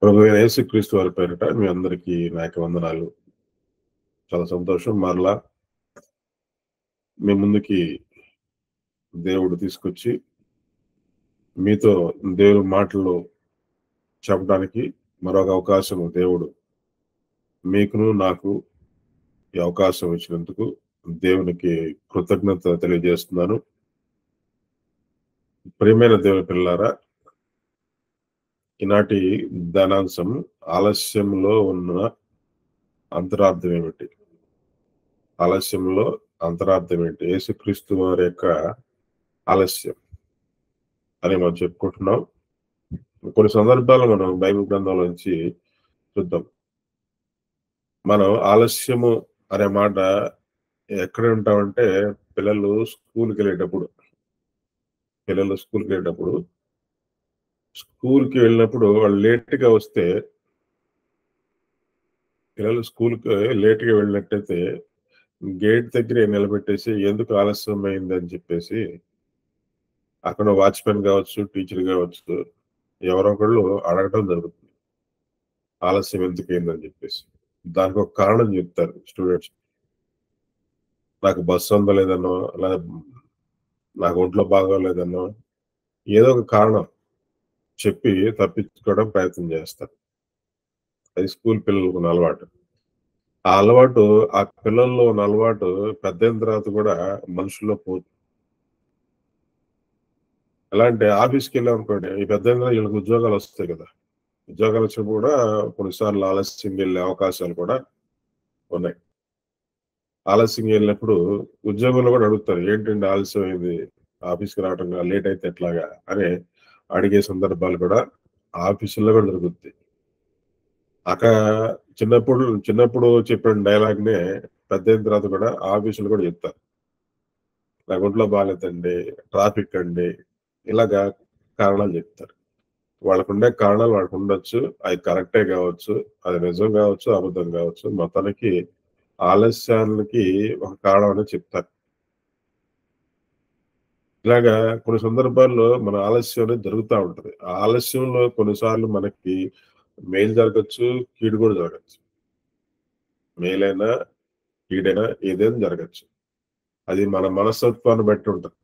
ప్రభువైన యేసుక్రీస్తు వారి పేరిట మీ అందరికీ నా యొక్క వందనాలు. చాలా సంతోషం మరలా మీ ముందుకి దేవుడు తీసుకొచ్చి మీతో దేవుని మాటలు చెప్పడానికి మరొక అవకాశం దేవుడు మీకును నాకు ఈ అవకాశం ఇచ్చినందుకు దేవునికి కృతజ్ఞత తెలియజేస్తున్నాను. ప్రియమైన దేవుని పిల్లారా, ఈనాటి ధనాంశం ఆలస్యంలో ఉన్న అంతరార్థం ఏమిటి? ఆలస్యంలో అంతరార్థం ఏంటి? యేసుక్రీస్తు వారి యొక్క ఆలస్యం అని మనం చెప్పుకుంటున్నాం. కొన్ని సందర్భాలు మనం బైబిల్ గ్రంథంలో నుంచి చూద్దాం. మనం ఆలస్యము అనే మాట ఎక్కడ ఉంటామంటే పిల్లలు స్కూల్కి వెళ్ళేటప్పుడు స్కూల్కి వెళ్ళినప్పుడు వాళ్ళు లేట్గా వస్తే, పిల్లలు స్కూల్కి లేట్గా వెళ్ళినట్టయితే గేట్ దగ్గర నిలబెట్టేసి ఎందుకు ఆలస్యం అయిందని చెప్పేసి అక్కడ వాచ్మెన్ కావచ్చు, టీచర్ కావచ్చు, ఎవరో ఒకళ్ళు అడగటం జరుగుతుంది ఆలస్యం ఎందుకు అయిందని చెప్పేసి. దానికి ఒక కారణం చెప్తారు స్టూడెంట్స్. నాకు బస్సు అందలేదనో, లేదా నాకు ఒంట్లో బాగోలేదనో ఏదో ఒక కారణం చెప్పి తప్పించుకోవడం ప్రయత్నం చేస్తారు. అది స్కూల్ పిల్లలకు ఉన్న అలవాటు. ఆ అలవాటు, ఆ పిల్లల్లో ఉన్న అలవాటు పెద్దయిన తర్వాత కూడా మనుషుల్లో పోతుంది. ఎలా అంటే ఆఫీస్కి వెళ్ళాం అనుకోండి, ఈ పెద్దయిన తర్వాత వీళ్ళకి ఉద్యోగాలు వస్తాయి కదా, ఉద్యోగాలు వచ్చినప్పుడు కూడా కొన్నిసార్లు ఆలస్యంగా వెళ్ళే అవకాశాలు కూడా ఉన్నాయి. ఆలస్యంగా వెళ్ళినప్పుడు ఉద్యోగంలో కూడా అడుగుతారు, ఏంటంటే ఆలస్యం అయింది, ఆఫీస్కి రావటం లేట్ అయితే ఎట్లాగా అని అడిగే సందర్భాలు కూడా ఆఫీసుల్లో కూడా జరుగుతుంది. అక్కడ చిన్నప్పుడు చెప్పిన డైలాగ్నే పెద్దయిన తర్వాత కూడా ఆఫీసులు కూడా చెప్తారు. నాకు ఒంట్లో బాగాలేదండి, ట్రాఫిక్ అండి, ఇలాగా కారణాలు చెప్తారు. వాళ్ళకుండే కారణాలు వాళ్ళకు ఉండొచ్చు, అది కరెక్టే కావచ్చు, అది నిజం కావచ్చు, అబద్ధం కావచ్చు. మొత్తానికి ఆలస్యానికి ఒక కారణం అనేది చెప్తారు. ఇలాగా కొన్ని సందర్భాల్లో మన ఆలస్యం అనేది జరుగుతూ ఉంటది. ఆ ఆలస్యంలో కొన్నిసార్లు మనకి మేలు జరగచ్చు, కీడు కూడా జరగచ్చు. మేలైనా కీడైనా ఏదైనా జరగచ్చు. అది మన మనస్తత్వాన్ని బట్టి ఉంటుంది.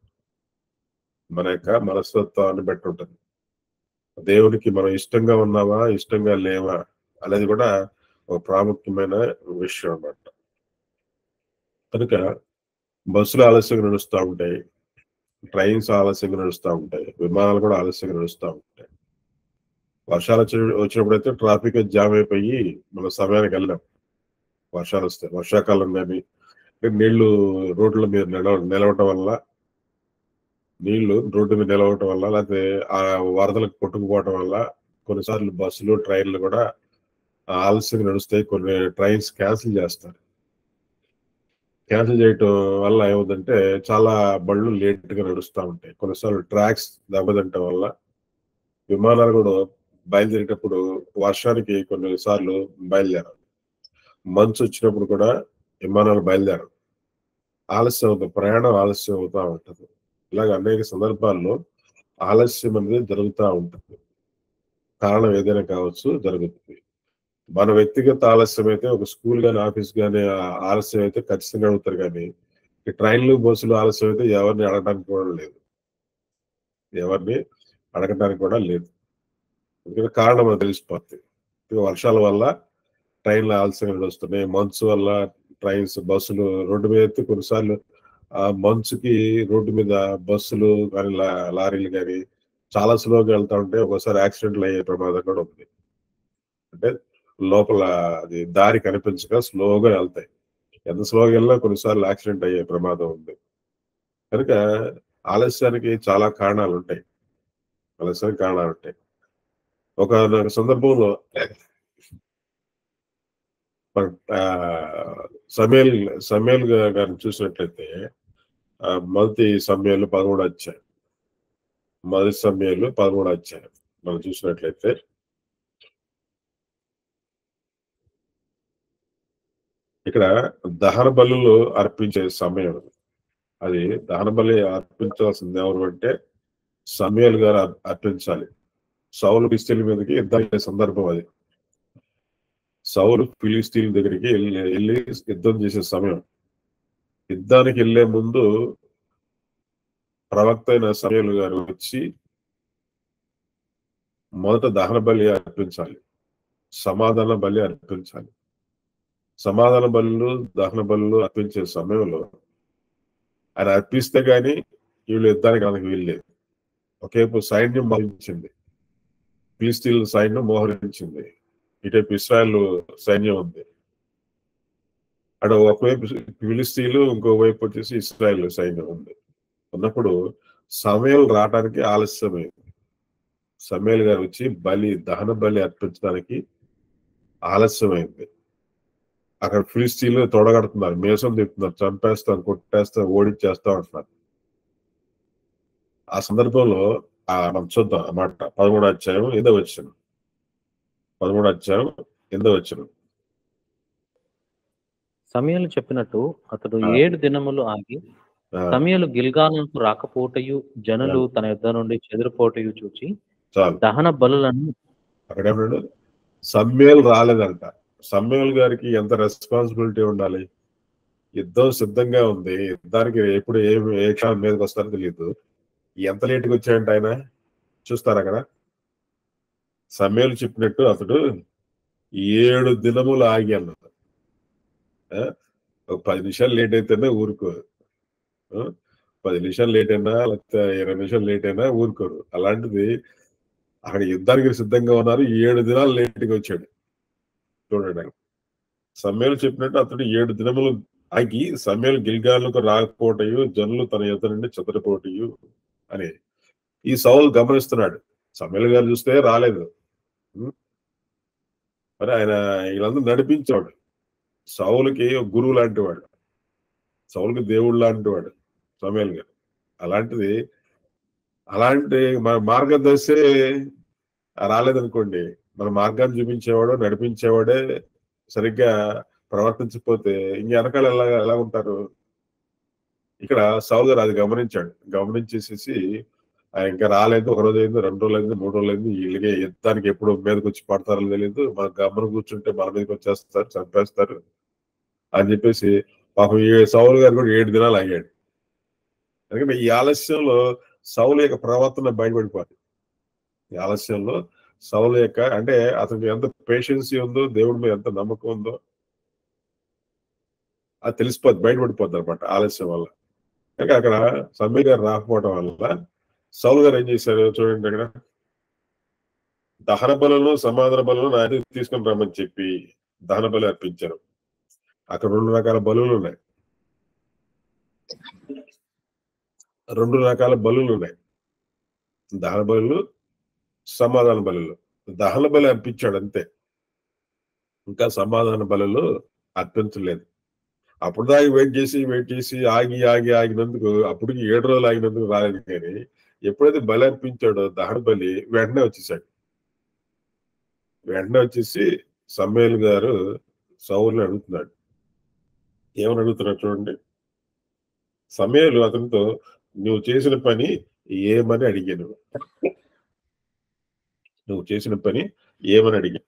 మన యొక్క మనస్తత్వాన్ని బట్టి ఉంటుంది. దేవునికి మనం ఇష్టంగా ఉన్నావా, ఇష్టంగా లేవా అనేది కూడా ఒక ప్రాముఖ్యమైన విషయం అన్నమాట. కనుక బస్సులు ఆలస్యంగా నడుస్తూ ఉంటాయి, ట్రైన్స్ ఆలస్యంగా నడుస్తూ ఉంటాయి, విమానాలు కూడా ఆలస్యంగా నడుస్తూ ఉంటాయి. వర్షాలు వచ్చినప్పుడైతే ట్రాఫిక్ జామ్ అయిపోయి మన సమయానికి వెళ్ళాం. వర్షాలు వస్తాయి, వర్షాకాలం కానీ నీళ్లు రోడ్ల మీద నిలవటం వల్ల, లేకపోతే ఆ వరదలకు కొట్టుకుపోవటం వల్ల కొన్నిసార్లు బస్సులు, ట్రైన్లు కూడా ఆలస్యంగా నడుస్తాయి. కొన్ని ట్రైన్స్ క్యాన్సిల్ చేస్తారు. క్యాన్సిల్ చేయటం వల్ల ఏమవుతుందంటే చాలా బళ్ళు లేట్గా నడుస్తూ ఉంటాయి. కొన్నిసార్లు ట్రాక్స్ దెబ్బతింటం వల్ల విమానాలు కూడా బయలుదేరేటప్పుడు వర్షానికి కొన్నిసార్లు బయలుదేరాలి. మంచు వచ్చినప్పుడు కూడా విమానాలు బయలుదేరాలి. ఆలస్యం అవుతుంది, ప్రయాణం ఆలస్యం అవుతూ ఉంటుంది. ఇలాగ అనేక సందర్భాల్లో ఆలస్యం అనేది జరుగుతూ ఉంటుంది. కారణం ఏదైనా కావచ్చు, జరుగుతుంది. మన వ్యక్తిగత ఆలస్యం అయితే, ఒక స్కూల్ కానీ ఆఫీస్ కానీ ఆలస్యం అయితే ఖచ్చితంగా అడుగుతారు. కానీ ఈ ట్రైన్లు, బస్సులు ఆలస్యం అయితే ఎవరిని అడగడానికి కూడా లేదు. ఎందుకంటే కారణం మనకు తెలిసిపోతుంది. వర్షాల వల్ల ట్రైన్లు ఆలస్యంగా నడుస్తున్నాయి, మంచు వల్ల ట్రైన్స్, బస్సులు రోడ్డు మీద అయితే కొన్నిసార్లు ఆ మంచుకి రోడ్డు మీద బస్సులు కానీ లారీలు కానీ చాలా స్లోగా వెళ్తా ఉంటే ఒకసారి యాక్సిడెంట్లు అయ్యే ప్రమాదం కూడా ఉంది. అంటే లోపల అది దారి కనిపించక స్లోగా వెళ్తాయి. ఎంత స్లోగా వెళ్ళినా కొన్నిసార్లు యాక్సిడెంట్ అయ్యే ప్రమాదం ఉంది. కనుక ఆలస్యానికి చాలా కారణాలు ఉంటాయి. ఒక సందర్భంలో సమయల్ గారిని చూసినట్లయితే మొదటి సమయాలు 13 అధ్యాయం, మనం చూసినట్లయితే ఇక్కడ దహన బలులు అర్పించే సమయం. అది దహన బలి అర్పించాల్సింది ఎవరు అంటే సమయల్ గారు అర్పించాలి. సౌలు ఫిలిస్తీన్ల మీదకి యుద్ధం చేసే సందర్భం అది. సౌలు ఫిలిస్తీన్ల దగ్గరికి వెళ్ళి యుద్ధం చేసే సమయం. యుద్ధానికి వెళ్లే ముందు ప్రవక్త అయిన సమూయేలు గారు వచ్చి మొదట దహన బలి అర్పించాలి, సమాధాన బలి అర్పించాలి. సమాధాన బలులు, దహన బలులు అర్పించే సమయంలో ఆయన అర్పిస్తే గాని వీళ్ళు యుద్ధానికి ఆయనకు వీల్లేదు. ఒకేపు సైన్యం మోహరించింది, ఫిలిస్తీన్ల సైన్యం మోహరించింది, ఇటేపు ఇశ్రాయేల్ సైన్యం ఉంది. అక్కడ ఒకవైపు ఫిలిస్తీన్లు, ఇంకోవైపు వచ్చేసి ఇశ్రాయేల్ సైన్యం ఉంది. ఉన్నప్పుడు సమూయేలు రావడానికి ఆలస్యమైంది. సమూయేలు గారు వచ్చి దహన బలి అర్పించడానికి ఆలస్యమైంది. అక్కడ ఫిలిస్తీన్లు తొడగడుతున్నారు, మేసం తిప్పుతున్నారు, చంపేస్తారు, కొట్టేస్తారు, ఓడించేస్తా ఉంటున్నారు. ఆ సందర్భంలో మనం చూద్దాం అన్నమాట. 13వ అధ్యాయం 8వ వచనం. 13వ అధ్యాయం 8వ వచనం. సమూయేలు చెప్పినట్టు అతడు 7 దినములు ఆగి సమూయేలు గిల్గాలుకు రాకపోటయు జనులు తన యుద్ధ నుండి చెదిరిపోటయు చూచి దహన బలులను. అక్కడేమన్నాడు? సమూయేలు రాలేదంట. సమూయేలు గారికి ఎంత రెస్పాన్సిబిలిటీ ఉండాలి? యుద్ధం సిద్ధంగా ఉంది, యుద్ధానికి ఎప్పుడు ఏ క్షణం మీదకి వస్తారో తెలియదు. ఎంత లేట్గా వచ్చాయంట ఆయన చూస్తారు అక్కడ. సమూయేలు చెప్పినట్టు అతడు 7 దినములు ఆగి అన్నది. ఒక 10 నిమిషాలు లేట్ అయితేనే ఊరుకోరు, 10 నిమిషాలు లేట్ అయినా లేకపోతే 20 నిమిషాలు లేట్ అయినా ఊరుకోరు. అలాంటిది అక్కడ యుద్ధానికి సిద్ధంగా ఉన్నారు, 7 దినాలు లేట్గా వచ్చాడు. చూడండి, సమూయేలు చెప్పినట్టు అతడు 7 దినములు ఆగి సమూయేలు గిల్గాలుకు రాకపోటయు జనులు తన యుద్ధ నుండి చెదరిపోటయు అని ఈ సౌలు గమనిస్తున్నాడు. సమూయేలు గారు చూస్తే రాలేదు, మరి ఆయన వీళ్ళందరూ నడిపించేవాడు. సౌలుకి గురువు లాంటి వాడు, సౌలుకి దేవుడు లాంటి వాడు సమూయేలు గారు. అలాంటి మన మార్గదర్శే రాలేదనుకోండి, మన మార్గాన్ని చూపించేవాడు, నడిపించేవాడే సరిగ్గా ప్రవర్తించకపోతే ఇంక వెనకాల ఎలా ఉంటారు? ఇక్కడ సౌలు గారు అది గమనించాడు. గమనించేసేసి ఆయన ఇంకా రాలేదు, 1 రోజు అయింది, 2 రోజులు అయింది, 3 రోజులు అయింది, వీళ్ళకి యుద్ధానికి ఎప్పుడు మీదకి వచ్చి పడతారో తెలియదు, మన గమ్మను కూర్చుంటే మన మీదకి వచ్చేస్తారు, చంపేస్తారు అని చెప్పేసి పాపం సౌలు గారు కూడా 7 దినాలు ఆగాడు. ఎందుకంటే ఈ ఆలస్యంలో సౌలు యొక్క ప్రవర్తన బయటపడిపోయింది. ఈ ఆలస్యంలో సౌలు యొక్క, అంటే అతనికి ఎంత పేషెన్సీ ఉందో, దేవుడి మీద ఎంత నమ్మకం ఉందో అది తెలిసిపోద్ది, బయటపడిపోద్ది అనమాట ఆలస్యం వల్ల. కానీ అక్కడ సమూయేలు గారు రాకపోవడం వల్ల సౌలు గారు ఏం చేశారు చూడండి. అక్కడ దహన బలులను సమాధాన బలులను నా దగ్గర తీసుకొని రమ్మని చెప్పి దహన బలి అర్పించారు. అక్కడ 2 రకాల బలులు ఉన్నాయి, 2 రకాల బలులు ఉన్నాయి, దహన బలులు, సమాధాన బలులు. దహన బలి అర్పించాడు అంతే, ఇంకా సమాధాన బలులు అర్పించలేదు. అప్పుడు దాకా వెయిట్ చేసి ఆగినందుకు, అప్పటికి 7 రోజులు ఆగినందుకు రాలేదు. కానీ ఎప్పుడైతే బలి అర్పించాడో దహన బలి, వెంటనే వచ్చేసాడు. వెంటనే వచ్చేసి సమూయేలు గారు సౌలుని అడుగుతున్నాడు. ఏమని అడుగుతున్నాడు చూడండి. సమూయేలు అతనితో నువ్వు చేసిన పని ఏమని అడిగాను, నువ్వు చేసిన పని ఏమని అడిగాను.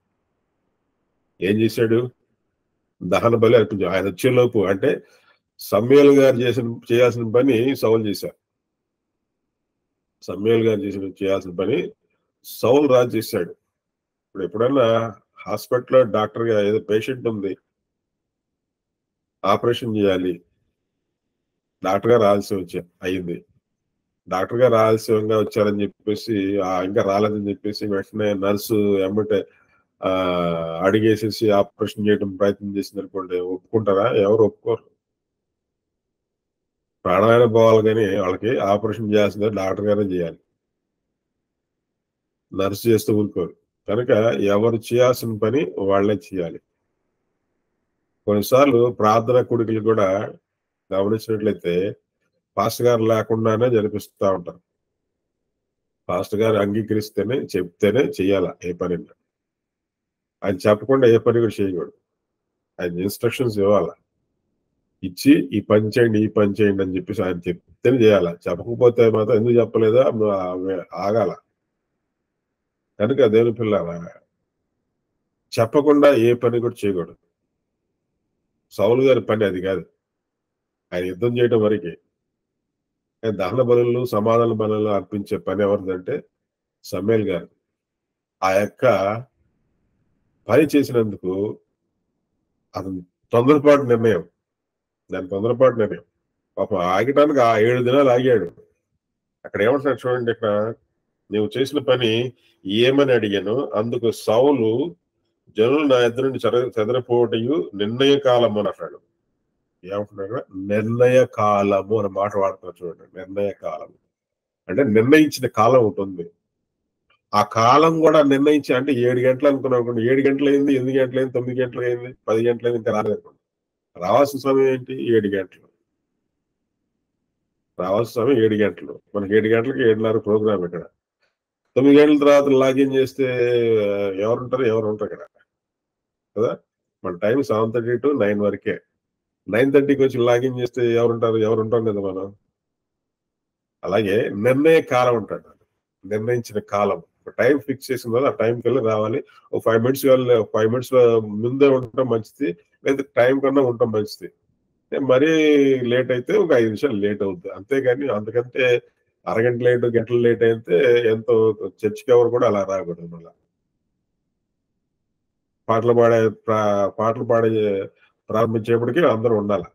ఏం చేశాడు? దహన బలి అర్పించాడు. ఆయన వచ్చేలోపు, అంటే సమూయేలు గారు చేయాల్సిన పని సౌలు చేశారు. సమూయేలు గారు చేయాల్సిన పని సౌలు రాజు చేశాడు. ఇప్పుడు ఎప్పుడన్నా హాస్పిటల్లో డాక్టర్ గా ఏదో పేషెంట్ ఉంది, ఆపరేషన్ చేయాలి, డాక్టర్ గారు అయింది. డాక్టర్ గారు ఆలస్యంగా వచ్చారని చెప్పేసి, ఇంకా రాలేదని చెప్పేసి వెంటనే నర్సు ఎమ్మటే అడిగేసేసి ఆపరేషన్ చేయడం ప్రయత్నం చేసింది అనుకోండి, ఒప్పుకుంటారా? ఎవరు ఒప్పుకోరు. ప్రాణాయన పోవాలి, కానీ వాళ్ళకి ఆపరేషన్ చేయాల్సిందే డాక్టర్ గారే చేయాలి, నర్సు చేస్తూ ఊరుకోరు. కనుక ఎవరు చేయాల్సిన పని వాళ్లే చేయాలి. కొన్నిసార్లు ప్రార్థన కూడికలు కూడా గమనించినట్లయితే పాస్టర్ గారు లేకుండానే జరిపిస్తూ ఉంటారు. పాస్టర్ గారు అంగీకరిస్తేనే, చెప్తేనే చెయ్యాల ఏ పని. ఆయన చెప్పకుండా ఏ పని కూడా చేయకూడదు. ఆయన ఇన్స్ట్రక్షన్స్ ఇవ్వాల, ఇచ్చి ఈ పని చేయండి అని చెప్పేసి ఆయన చెప్తేనే చేయాల. చెప్పకపోతే మాత్రం ఎందుకు చెప్పలేదా ఆగాల. కనుక దేవుని పిల్లరా, చెప్పకుండా ఏ పని కూడా చేయకూడదు. సౌలు గారి పని అది కాదు. ఆయన యుద్ధం చేయడం వరకే. దహన బలులు, సమాధాన బలులు అర్పించే పని ఎవరిదంటే సమూయేలు గారు. ఆ యొక్క పని చేసినందుకు అతను తొందరపాటు నిర్ణయం. దాని తొందరపాటు నిర్ణయం. పాపం ఆగటానికి ఆ 7 దినాలు ఆగాడు. అక్కడ ఏమంటున్నాడు చూడండి, ఇక్కడ నీవు చేసిన పని ఏమని అడిగాను, అందుకు సౌలు జనులు నా ఇద్దరు నుండి చెదరపోవటయు నిర్ణయ కాలము అని అంటాడు. ఏమంటున్నాడు? నిర్ణయ కాలము అనే మాట వాడుతున్నారు చూడండి. నిర్ణయ కాలము అంటే నిర్ణయించిన కాలం ఉంటుంది. ఆ కాలం కూడా నిర్ణయించి, అంటే 7 గంటలు అనుకున్నాం, 7 గంటలు అయింది, 8 గంటలు అయింది, 9 గంటలు అయింది, 10 గంటలు అయింది, ఇంకా రాలేదు. రావాల్సిన సమయం ఏంటి? 7 గంటలు. రావాల్సిన సమయం 7 గంటలు. మనకి 7 గంటలకి 7:30 ప్రోగ్రామ్ ఇక్కడ. 9 గంటల తర్వాత లాగిన్ చేస్తే ఎవరు ఉంటారు ఇక్కడ కదా. మన టైం 7:30 to 9 వరకే. 9:30కి వచ్చి లాగిన్ చేస్తే ఎవరు ఉంటాం కదా మనం. అలాగే నిర్ణయ కాలం ఉంటాడు. నిర్ణయించిన కాలం టైం ఫిక్స్ చేసిన తర్వాత ఆ టైంకి వెళ్ళి రావాలి. ఒక 5 మినిట్స్ ముందే ఉండటం మంచిది, లేదా టైం కన్నా ఉండటం మంచిది. మరీ లేట్ అయితే ఒక 5 నిమిషాలు లేట్ అవుతుంది, అంతేగాని అంతకంటే అరగంట లేట్, గంటలు లేట్ అయితే ఎంతో. చర్చికి ఎవరు కూడా అలా రాకూడదు. మళ్ళా పాటలు పాడే ప్రారంభించేప్పటికీ అందరూ ఉండాలి.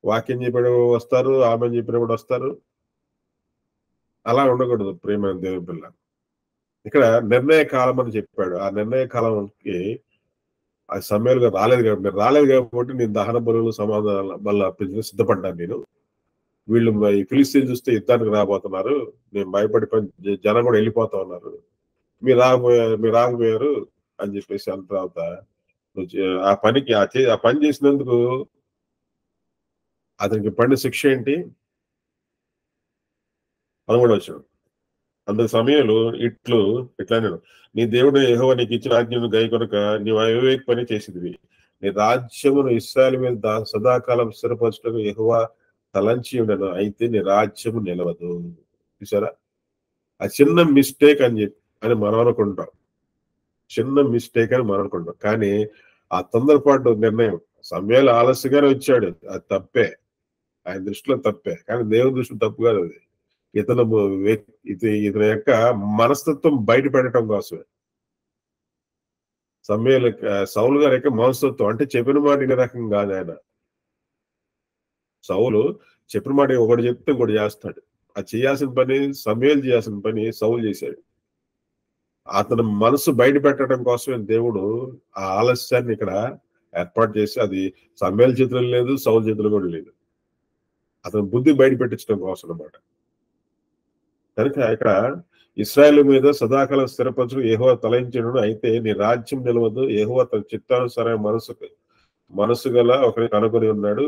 వాక్యం చెప్పిన వస్తారు, ఆమె చెప్పినప్పుడు వస్తారు. అలా ఉండకూడదు ప్రియమైన దేవుని పిల్ల. ఇక్కడ నిర్ణయ కాలం అని చెప్పాడు. ఆ నిర్ణయ కాలంకి ఆ సమయాలుగా రాలేదు కాబట్టి నేను దహన బలులు, సమాధానాల బల్ల అర్పించడానికి సిద్ధపడ్డాను. నేను వీళ్ళు ఫిలిస్తీన్లు చూస్తే యుద్ధానికి రాబోతున్నారు, నేను భయపడి జనం కూడా వెళ్ళిపోతా ఉన్నారు, మీరు రాకపోయారు అని చెప్పేసి అన్న తర్వాత ఆ పని చేసినందుకు అతనికి పడిన శిక్ష ఏంటి? 13వ వచనం. అంత సమయంలో ఇట్లా నీ దేవుడు యెహోవా నీకు ఇచ్చిన ఆజ్ఞను గైకొనక నీవు అవివేక పని చేసిదివి. నీ రాజ్యమును ఇశ్రాయేలు మీద సదాకాలం స్థిరపరచుటకు యెహోవా తలంచి ఉండను, అయితే నీ రాజ్యము నిలవదు. చూసారా, ఆ చిన్న మిస్టేక్ అని మనం అనుకుంటాం. చిన్న మిస్టేక్ అని మనం అనుకుంటాం. కానీ ఆ తొందరపాటు నిర్ణయం, సమయాలు ఆలస్యంగానే వచ్చాడు, అది తప్పే. ఆయన దృష్టిలో తప్పే, కానీ దేవుని దృష్టిలో తప్పు కాదు అది. ఇతని యొక్క మనస్తత్వం బయట పెట్టడం కోసమే. సౌలు గారి యొక్క మనస్తత్వం అంటే చెప్పిన మాట ఇన్ని రకం కాదు. ఆయన సౌలు చెప్పిన మాట ఒకటి చెప్తే ఇంకోటి చేస్తాడు. అది చేయాల్సిన పని సమూయేలు చేయాల్సిన పని సౌలు చేశాడు. అతని మనసు బయట పెట్టడం కోసమే దేవుడు ఆ ఆలస్యాన్ని ఇక్కడ ఏర్పాటు చేసి, అది సమూయేలు చేతులు లేదు, సౌలు చేతులు కూడా లేదు, అతని బుద్ధి బయట పెట్టించడం కోసం అన్నమాట. కనుక ఇక్కడ ఇశ్రాయేలు మీద సదాకాలం స్థిరపరచు యెహోవా తలంచెను, అయితే నీ రాజ్యం నిలవదు. యెహోవా తన చిత్తానుసారమైన మనసు గల ఒకరిని కనుగొని ఉన్నాడు.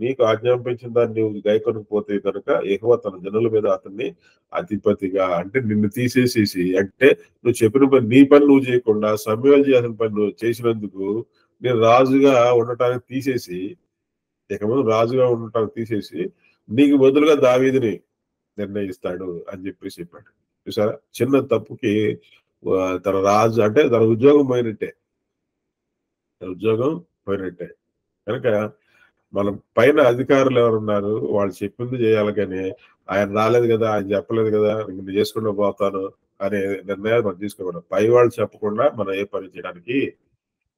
నీకు ఆజ్ఞాపించిన దాన్ని నువ్వు గైకొనకపోతే కనుక యెహోవా తన జనుల మీద అతన్ని అధిపతిగా, అంటే నిన్ను తీసేసేసి, అంటే నువ్వు చెప్పిన పని, నీ పని నువ్వు చేయకుండా సమూయేలు చేసిన పని నువ్వు చేసినందుకు నేను రాజుగా ఉండటానికి తీసేసి, ఇక ముందు రాజుగా ఉండటానికి తీసేసి నీకు బదులుగా దావీదుని నిర్ణయిస్తాడు అని చెప్పేసి చెప్పాడు. చూసారా, చిన్న తప్పుకి తన రాజు అంటే తన ఉద్యోగం పోయినట్టే. కనుక మన పైన అధికారులు ఎవరున్నారు, వాళ్ళు చెప్పింది చేయాలి. కానీ ఆయన రాలేదు కదా, ఆయన చెప్పలేదు కదా, నేను చేసుకుంటూ పోతాను అనే నిర్ణయాలు మనం తీసుకోకూడదు. పై వాళ్ళు చెప్పకుండా మనం ఏ పని చేయడానికి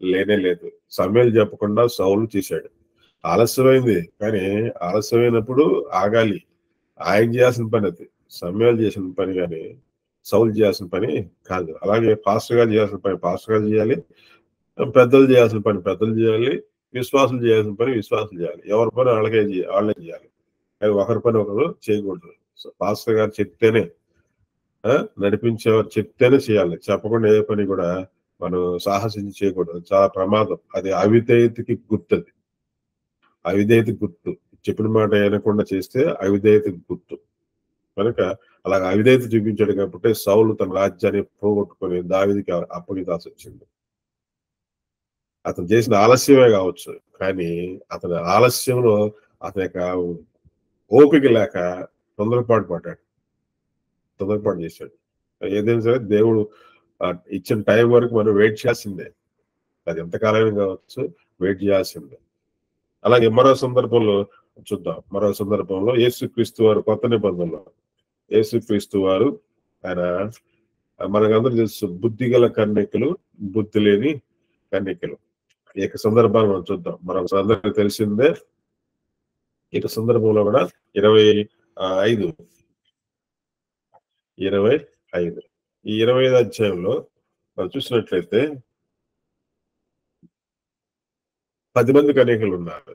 లేనే లేదు. సమూయేలు చెప్పకుండా సౌలు చేశాడు. ఆలస్యమైంది, కానీ ఆలస్యమైనప్పుడు ఆగాలి. ఆయన చేయాల్సిన పని అది. సమూయేలు చేసిన పని కానీ సౌలు చేయాల్సిన పని కాదు. అలాగే పాస్టర్ గారు చేయాల్సిన పని పాస్టర్ గారు చేయాలి, పెద్దలు చేయాల్సిన పని పెద్దలు చేయాలి, విశ్వాసులు చేయాల్సిన పని విశ్వాసులు చేయాలి. ఎవరి పని వాళ్ళే చేయాలి. కానీ ఒకరి పని ఒకరు చేయకూడదు. పాస్టర్ గారు చెప్తేనే, నడిపించేవారు చెప్తేనే చేయాలి. చెప్పకుండా ఏ పని కూడా మనం సాహసించి చేయకూడదు. చాలా ప్రమాదం. అది అవిధేయతకి గుర్తు. అది అవిధేయతకి గుర్తు. చెప్పిన మాట వినకుండా చేస్తే అవిధేయతకి గుర్తు. కనుక అలాగ అవిధేయత చూపించాడు కాబట్టి సౌలు తన రాజ్యాన్ని పోగొట్టుకొని దావీదుకి అప్పగించాల్సి వచ్చింది. అతను చేసిన ఆలస్యమే కావచ్చు, కానీ అతని ఆలస్యంలో అతని యొక్క ఓపిక లేక తొందరపాటు చేశాడు. ఏదైనా సరే దేవుడు ఇచ్చిన టైం వరకు మనం వెయిట్ చేయాల్సిందే. అది ఎంతకాలమే కావచ్చు, వెయిట్ చేయాల్సిందే. అలాగే మరో సందర్భంలో చూద్దాం. మరో సందర్భంలో యేసుక్రీస్తు వారు కొత్త నిబంధనలో యేసుక్రీస్తు వారు ఆయన మనకందరూ తెలుసు, బుద్ధి గల కన్యకలు, బుద్ధి లేని కన్యకలు. ఈ యొక్క సందర్భాన్ని మనం చూద్దాం. మనకు అందరికీ తెలిసిందే. ఈ సందర్భంలో కూడా 25 ఈ 25 అధ్యాయంలో మనం చూసినట్లయితే 10 మంది కన్యకలు ఉన్నారు.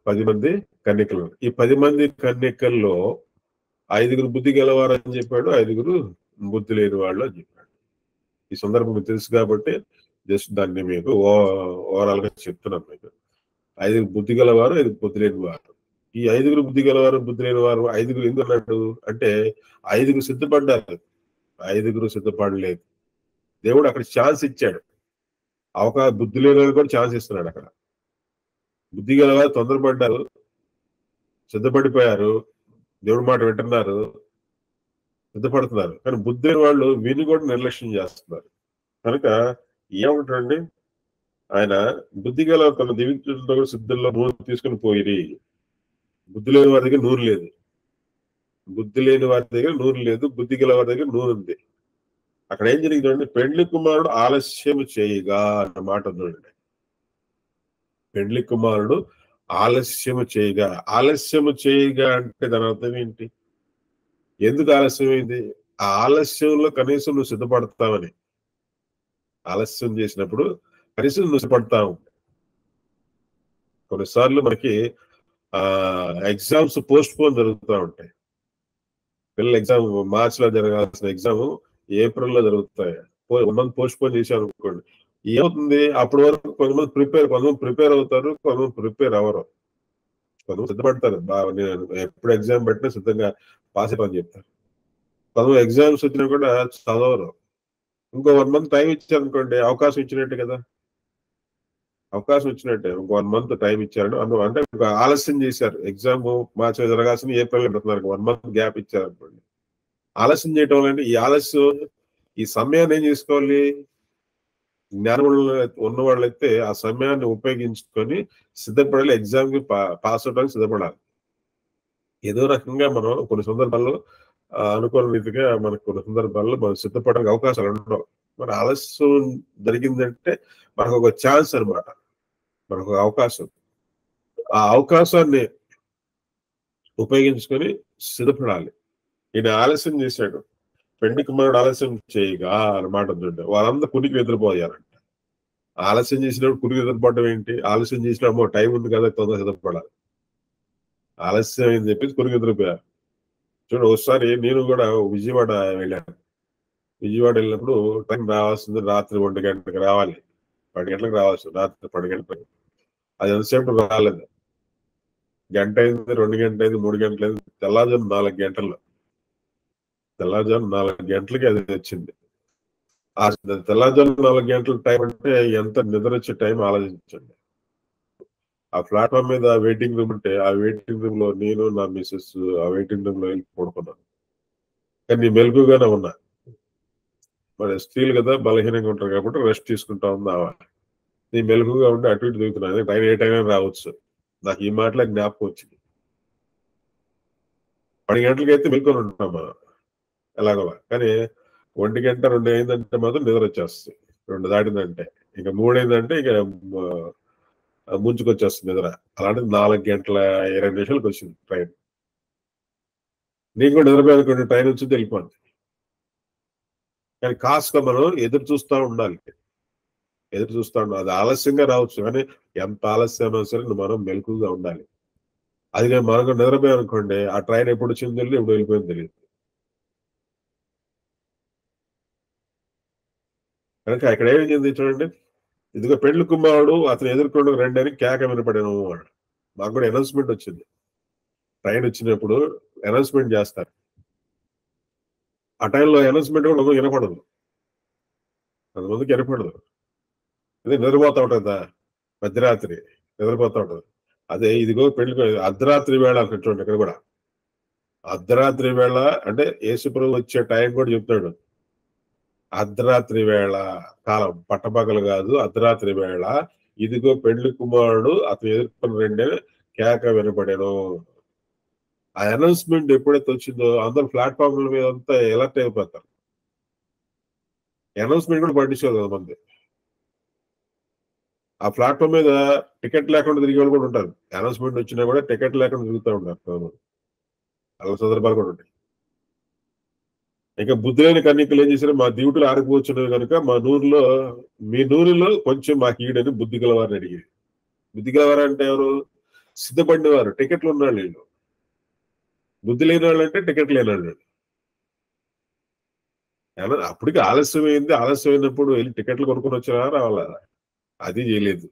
10 మంది కన్యకలు. ఈ 10 మంది కన్యకల్లో 5 బుద్ధి గలవారు అని చెప్పాడు, 5 బుద్ధి లేని వాళ్ళు అని చెప్పాడు. ఈ సందర్భం మీకు తెలుసు కాబట్టి జస్ట్ దాన్ని మీకు ఓవరాల్ గా చెప్తున్నాను. మీకు 5 బుద్ధి గలవారు, 5 బుద్ధి లేని వారు. ఈ 5 బుద్ధి గలవారు, బుద్ధి లేని వారు 5 ఎందుకు అన్నాడు అంటే 5 సిద్ధపడ్డారు, 5 సిద్ధపడలేదు. దేవుడు అక్కడ ఛాన్స్ ఇచ్చాడు. బుద్ధి లేని వారు కూడా ఛాన్స్ ఇస్తున్నాడు. అక్కడ బుద్ధి గలవారు తొందరపడ్డారు, సిద్ధపడిపోయారు, దేవుడి మాట వింటున్నారు, సిద్ధపడుతున్నారు. కానీ బుద్ధి లేని వాళ్ళు విని కూడా నిర్లక్ష్యం చేస్తున్నారు. కనుక ఏమంటాడండి ఆయన, బుద్ధి గల తన దీవించడంతో కూడా సిద్ధంలో నూనె తీసుకుని పోయిరి. బుద్ధి లేని వారి దగ్గర నూనె లేదు, బుద్ధి లేని వారి దగ్గర నూనె లేదు, బుద్ధి గల వారి దగ్గర నూనె ఉంది. అక్కడ ఏం జరిగిందండి, పెండ్లి కుమారుడు ఆలస్యం చేయగా అన్న మాట చూడండి. పెండ్లి కుమారుడు ఆలస్యము చేయగా. ఆలస్యము చేయగా అంటే దాని అర్థం ఏంటి? ఎందుకు ఆలస్యమైంది? ఆ ఆలస్యంలో కనీసం నువ్వు సిద్ధపడతావని. ఆలస్యం చేసినప్పుడు కనీసం నువ్వు సిద్ధపడతావు. కొన్నిసార్లు మనకి ఎగ్జామ్స్ పోస్ట్ పోన్ జరుగుతూ ఉంటాయి. పిల్లల ఎగ్జామ్ మార్చిలో జరగాల్సిన ఎగ్జామ్ ఏప్రిల్లో జరుగుతాయి. 1 మంత్ పోస్ట్ పోన్ చేశారు అనుకోండి, ఏమవుతుంది? అప్పటి వరకు కొంతమంది ప్రిపేర్ అవుతారు, కొంతమంది ప్రిపేర్ అవ్వరు. కొంతమంది సిద్ధపడతారు, నేను ఎప్పుడు ఎగ్జామ్ పెట్టినా సిద్ధంగా పాస్ అయిపోని చెప్తారు. కొంతమంది ఎగ్జామ్స్ వచ్చినా కూడా చదవరు. ఇంకో 1 మంత్ టైం ఇచ్చారనుకోండి, అవకాశం ఇచ్చినట్టే కదా, అవకాశం ఇచ్చినట్టే. ఇంకో 1 మంత్ టైం ఇచ్చారు అంటే ఆలస్యం చేశారు. ఎగ్జామ్ మార్చి జరగాల్సింది ఏప్రిల్ పెడుతున్నారు, 1 మంత్ గ్యాప్ ఇచ్చారు అనుకోండి. ఆలస్యం చేయటం వల్ల ఈ ఆలస్యం, ఈ సమయాన్ని ఏం చేసుకోవాలి? జ్ఞానం ఉన్న వాళ్ళైతే ఆ సమయాన్ని ఉపయోగించుకొని సిద్ధపడాలి, ఎగ్జామ్ కి పాస్ అవడానికి సిద్ధపడాలి. ఏదో రకంగా మనం కొన్ని సందర్భాల్లో అనుకోని రీతిగా మనకు కొన్ని సందర్భాల్లో మనం సిద్ధపడడానికి అవకాశాలు ఉండవు. మరి ఆలస్యం జరిగిందంటే మనకు ఒక ఛాన్స్ అనమాట, మనకు ఒక అవకాశం. ఆ అవకాశాన్ని ఉపయోగించుకొని సిద్ధపడాలి. ఈయన ఆలస్యం చేశాడు, పెండ్లి కుమారుడు ఆలస్యం చేయగా అన్నమాట చూడండి. వాళ్ళందరూ కునికి నిద్రపోయారంట. ఆలస్యం చేసినప్పుడు కునికి నిద్రపోవడం ఏంటి? ఆలస్యం చేసినప్పుడు టైం ఉంది కదా, తొందరగా సిద్ధపడాలి. ఆలస్యం అని చెప్పేసి కునికి నిద్రపోయారు. చూడండి, ఒకసారి నేను కూడా విజయవాడ వెళ్ళాను. విజయవాడ వెళ్ళినప్పుడు ట్రైన్ రావాల్సింది రాత్రి 1 గంటలకు రావాలి, 10 గంటలకు రావాల్సింది, రాత్రి 10 గంటలకు. అది ఎంతసేపు రాలేదు. గంట అయింది, 2 గంటలు అయింది, 3 గంటలు అయింది, తెల్లారుజాము 4 గంటల్లో, తెల్లారుజాము 4 గంటలకి అది వచ్చింది. ఆ తెల్లారుజాము 4 గంటల టైం అంటే ఎంత నిద్ర వచ్చే టైం ఆలోచించండి. ఆ ప్లాట్ఫామ్ మీద వెయిటింగ్ రూమ్ ఉంటే ఆ వెయిటింగ్ రూమ్ లో నేను నా మిస్సెస్ ఆ వెయిటింగ్ రూమ్ లో వెళ్ళి పడుకున్నాను. కానీ మెలకుగానే ఉన్నా. మరి స్త్రీలు కదా, బలహీనంగా ఉంటారు కాబట్టి రెస్ట్ తీసుకుంటా ఉందా. నీ మెలకుగా ఉండి అటు ఇటు దిగుతున్నాను. టైం ఏ టైం రావచ్చు. నాకు ఈ మాటలే జ్ఞాపకం వచ్చింది. 10 గంటలకి అయితే మెలుకొని ఉంటాం మనం ఎలాగోలా. కానీ 1 గంట 2 అయిందంటే మాత్రం నిద్ర వచ్చేస్తుంది. 2 దాటిందంటే, ఇక 3 అయిందంటే ఇక ముంచుకొచ్చేస్తుంది నిద్ర. అలాంటిది 4 గంటల 20 నిమిషాలకు వచ్చింది ట్రైన్. నీకు కూడా నిద్రపోయానుకోండి, ట్రైన్ వచ్చింది వెళ్ళిపోండి. కానీ కాస్త మనం ఎదురు చూస్తూ ఉండాలి, ఎదురు చూస్తూ ఉండాలి. అది ఆలస్యంగా రావచ్చు, కానీ ఎంత ఆలస్యమైనా సరే మనం మెలకుగా ఉండాలి. అది కానీ మనం నిద్రపోయానుకోండి, ఆ ట్రైన్ ఎప్పుడు వచ్చింది తెలియదు, ఎప్పుడు వెళ్ళిపోయింది తెలియదు. కనుక ఇక్కడ ఏమైంది చూడండి, ఇదిగో పెండ్లి కుమారుడు అతను ఎదుర్కొంటూ రండి అని కేక వినపడను వాడు. మాకు కూడా అనౌన్స్మెంట్ వచ్చింది. ట్రైన్ వచ్చినప్పుడు అనౌన్స్మెంట్ చేస్తారు. ఆ టైంలో అనౌన్స్మెంట్ కూడా వినపడదు, కొంతమందికి వినపడదు. అదే నిద్రపోతా ఉంటుందా, మధ్యరాత్రి నిద్రపోతా ఉంటుంది. అదే ఇదిగో పెళ్లి అర్ధరాత్రి వేళ అంటాడు చూడండి. ఇక్కడ కూడా అర్ధరాత్రి వేళ అంటే యేసుప్రభు వచ్చే టైం కూడా చెప్తాడు. అర్ధరాత్రి వేళ, కాలం పట్టపగలు కాదు, అర్ధరాత్రి వేళ ఇదిగో పెళ్లి కుమారుడు అతను ఎదుర్కొని రెండే కేక వినబడేను. ఆ అనౌన్స్మెంట్ ఎప్పుడైతే వచ్చిందో అందరు ప్లాట్ఫామ్ల మీద అంతా ఎలర్ట్ అయిపోతారు. అనౌన్స్మెంట్ కూడా పట్టించుకోదు కొంతమంది. ఆ ప్లాట్ఫామ్ మీద టికెట్ లేకుండా తిరిగే వాళ్ళు కూడా ఉంటారు. అనౌన్స్మెంట్ వచ్చినా కూడా టికెట్ లేకుండా తిరుగుతూ ఉంటారు. అలా సందర్భాలు కూడా ఉంటాయి. ఇంకా బుద్ధి లేని కన్యకలు ఏం చేశారు, మా డ్యూటీలు ఆరిపోవచ్చున్నది కనుక మీ నూనెలో కొంచెం మాకు ఈడని బుద్ధి గలవారిని అడిగింది. బుద్ధి గలవారు అంటే ఎవరు? సిద్ధపడినవారు, టికెట్లు ఉన్నాళ్ళు వీళ్ళు. బుద్ధి లేని వాళ్ళు అంటే టికెట్ లేని వాళ్ళు. అప్పటికి ఆలస్యమైంది. ఆలస్యమైనప్పుడు వెళ్ళి టికెట్లు కొనుక్కొని వచ్చారా రావాలా? అది చేయలేదు.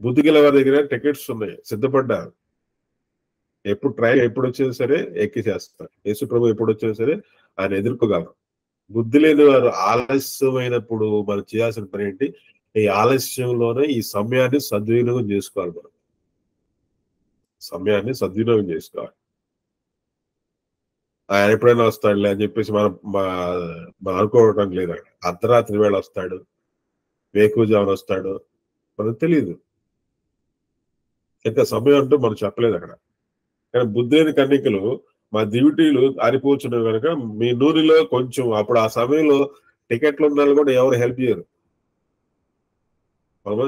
బుద్ధి గలవారి దగ్గర టికెట్స్ ఉన్నాయి, సిద్ధపడ్డారు. ట్రైన్ ఎప్పుడు వచ్చినా సరే ఎక్కిసేస్తారు. యేసు ప్రభు ఎప్పుడు వచ్చినా సరే ఆయన ఎదుర్కోగలరు. బుద్ధి లేని వారు ఆలస్యమైనప్పుడు మనం చేయాల్సిన పని ఏంటి? ఈ ఆలస్యంలోనే ఈ సమయాన్ని సద్వినియోగం చేసుకోవాలి. మనం సమయాన్ని సద్వినియోగం చేసుకోవాలి. ఆయన ఎప్పుడైనా వస్తాడులే అని చెప్పేసి మనం అనుకోవడం లేదు. అర్ధరాత్రి వేళ వస్తాడు, వేకువజామున వస్తాడు, మనకు తెలియదు. ఇంకా సమయం అంటూ మనం చెప్పలేదు అక్కడ. కానీ బుద్ధి లేని కన్యకలు మా డ్యూటీలు ఆరిపోచున్నవి కనుక మీ నూనెలో కొంచెం, అప్పుడు ఆ సమయంలో టికెట్లు ఉన్న వాళ్ళు కూడా ఎవరు హెల్ప్ చేయరు.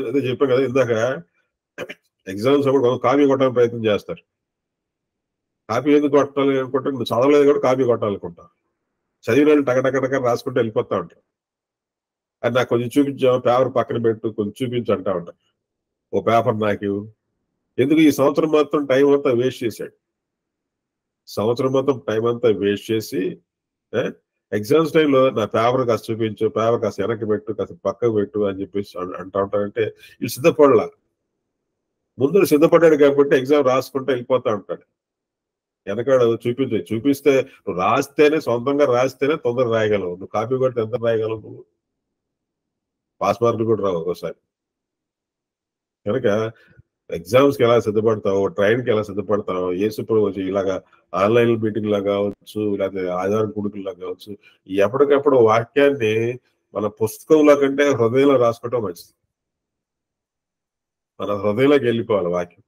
అదే చెప్పాం కదా ఇందాక, ఎగ్జామ్స్ అప్పుడు కాపీ కొట్టడానికి ప్రయత్నం చేస్తారు. కాపీ ఎందుకు కొట్టాలి అనుకుంటే, నువ్వు చదవలేదు కూడా కాపీ కొట్టాలనుకుంటా. చదివిన వాళ్ళు టకటకటక రాసుకుంటూ వెళ్ళిపోతా ఉంటారు. అది నాకు కొంచెం చూపించావు, పేపర్ పక్కన పెట్టు, కొంచెం చూపించు అంటా ఉంటా. ఓ పేపర్ నాకు ఎందుకు? ఈ సంవత్సరం మాత్రం టైం అంతా వేస్ట్ చేశాడు. సంవత్సరం మొత్తం టైం అంతా వేస్ట్ చేసి ఎగ్జామ్స్ టైంలో నా పేపర్ కాస్త చూపించు, పేపర్ కాస్త వెనక్కి పెట్టు, కాస్త పక్కకు పెట్టు అని చెప్పేసి అంటా ఉంటారంటే వీళ్ళు సిద్ధపడలా. ముందు సిద్ధపడ్డాడు కాబట్టి ఎగ్జామ్ రాసుకుంటూ వెళ్ళిపోతా ఉంటాడు. వెనకాడు చూపిస్తే నువ్వు రాస్తేనే, సొంతంగా రాస్తేనే తొందర రాయగలవు. నువ్వు కాపీ కొడితే ఎంత రాయగలవు? నువ్వు పాస్ మార్కులు కూడా రావు ఒకసారి. కనుక ఎగ్జామ్స్ కి ఎలా సిద్ధపడతావు, ట్రైన్ కి ఎలా సిద్ధపడతావు, యేసుప్రభు వచ్చి ఇలాగా ఆన్లైన్ మీటింగ్ లాగా కావచ్చు, లేకపోతే ఆధారం కొడుకుల్లా కావచ్చు, ఎప్పటికప్పుడు వాక్యాన్ని మన పుస్తకంలో కంటే హృదయంలో రాసుకోవటం మంచిది. మన హృదయంలోకి వెళ్ళిపోవాలి వాక్యం.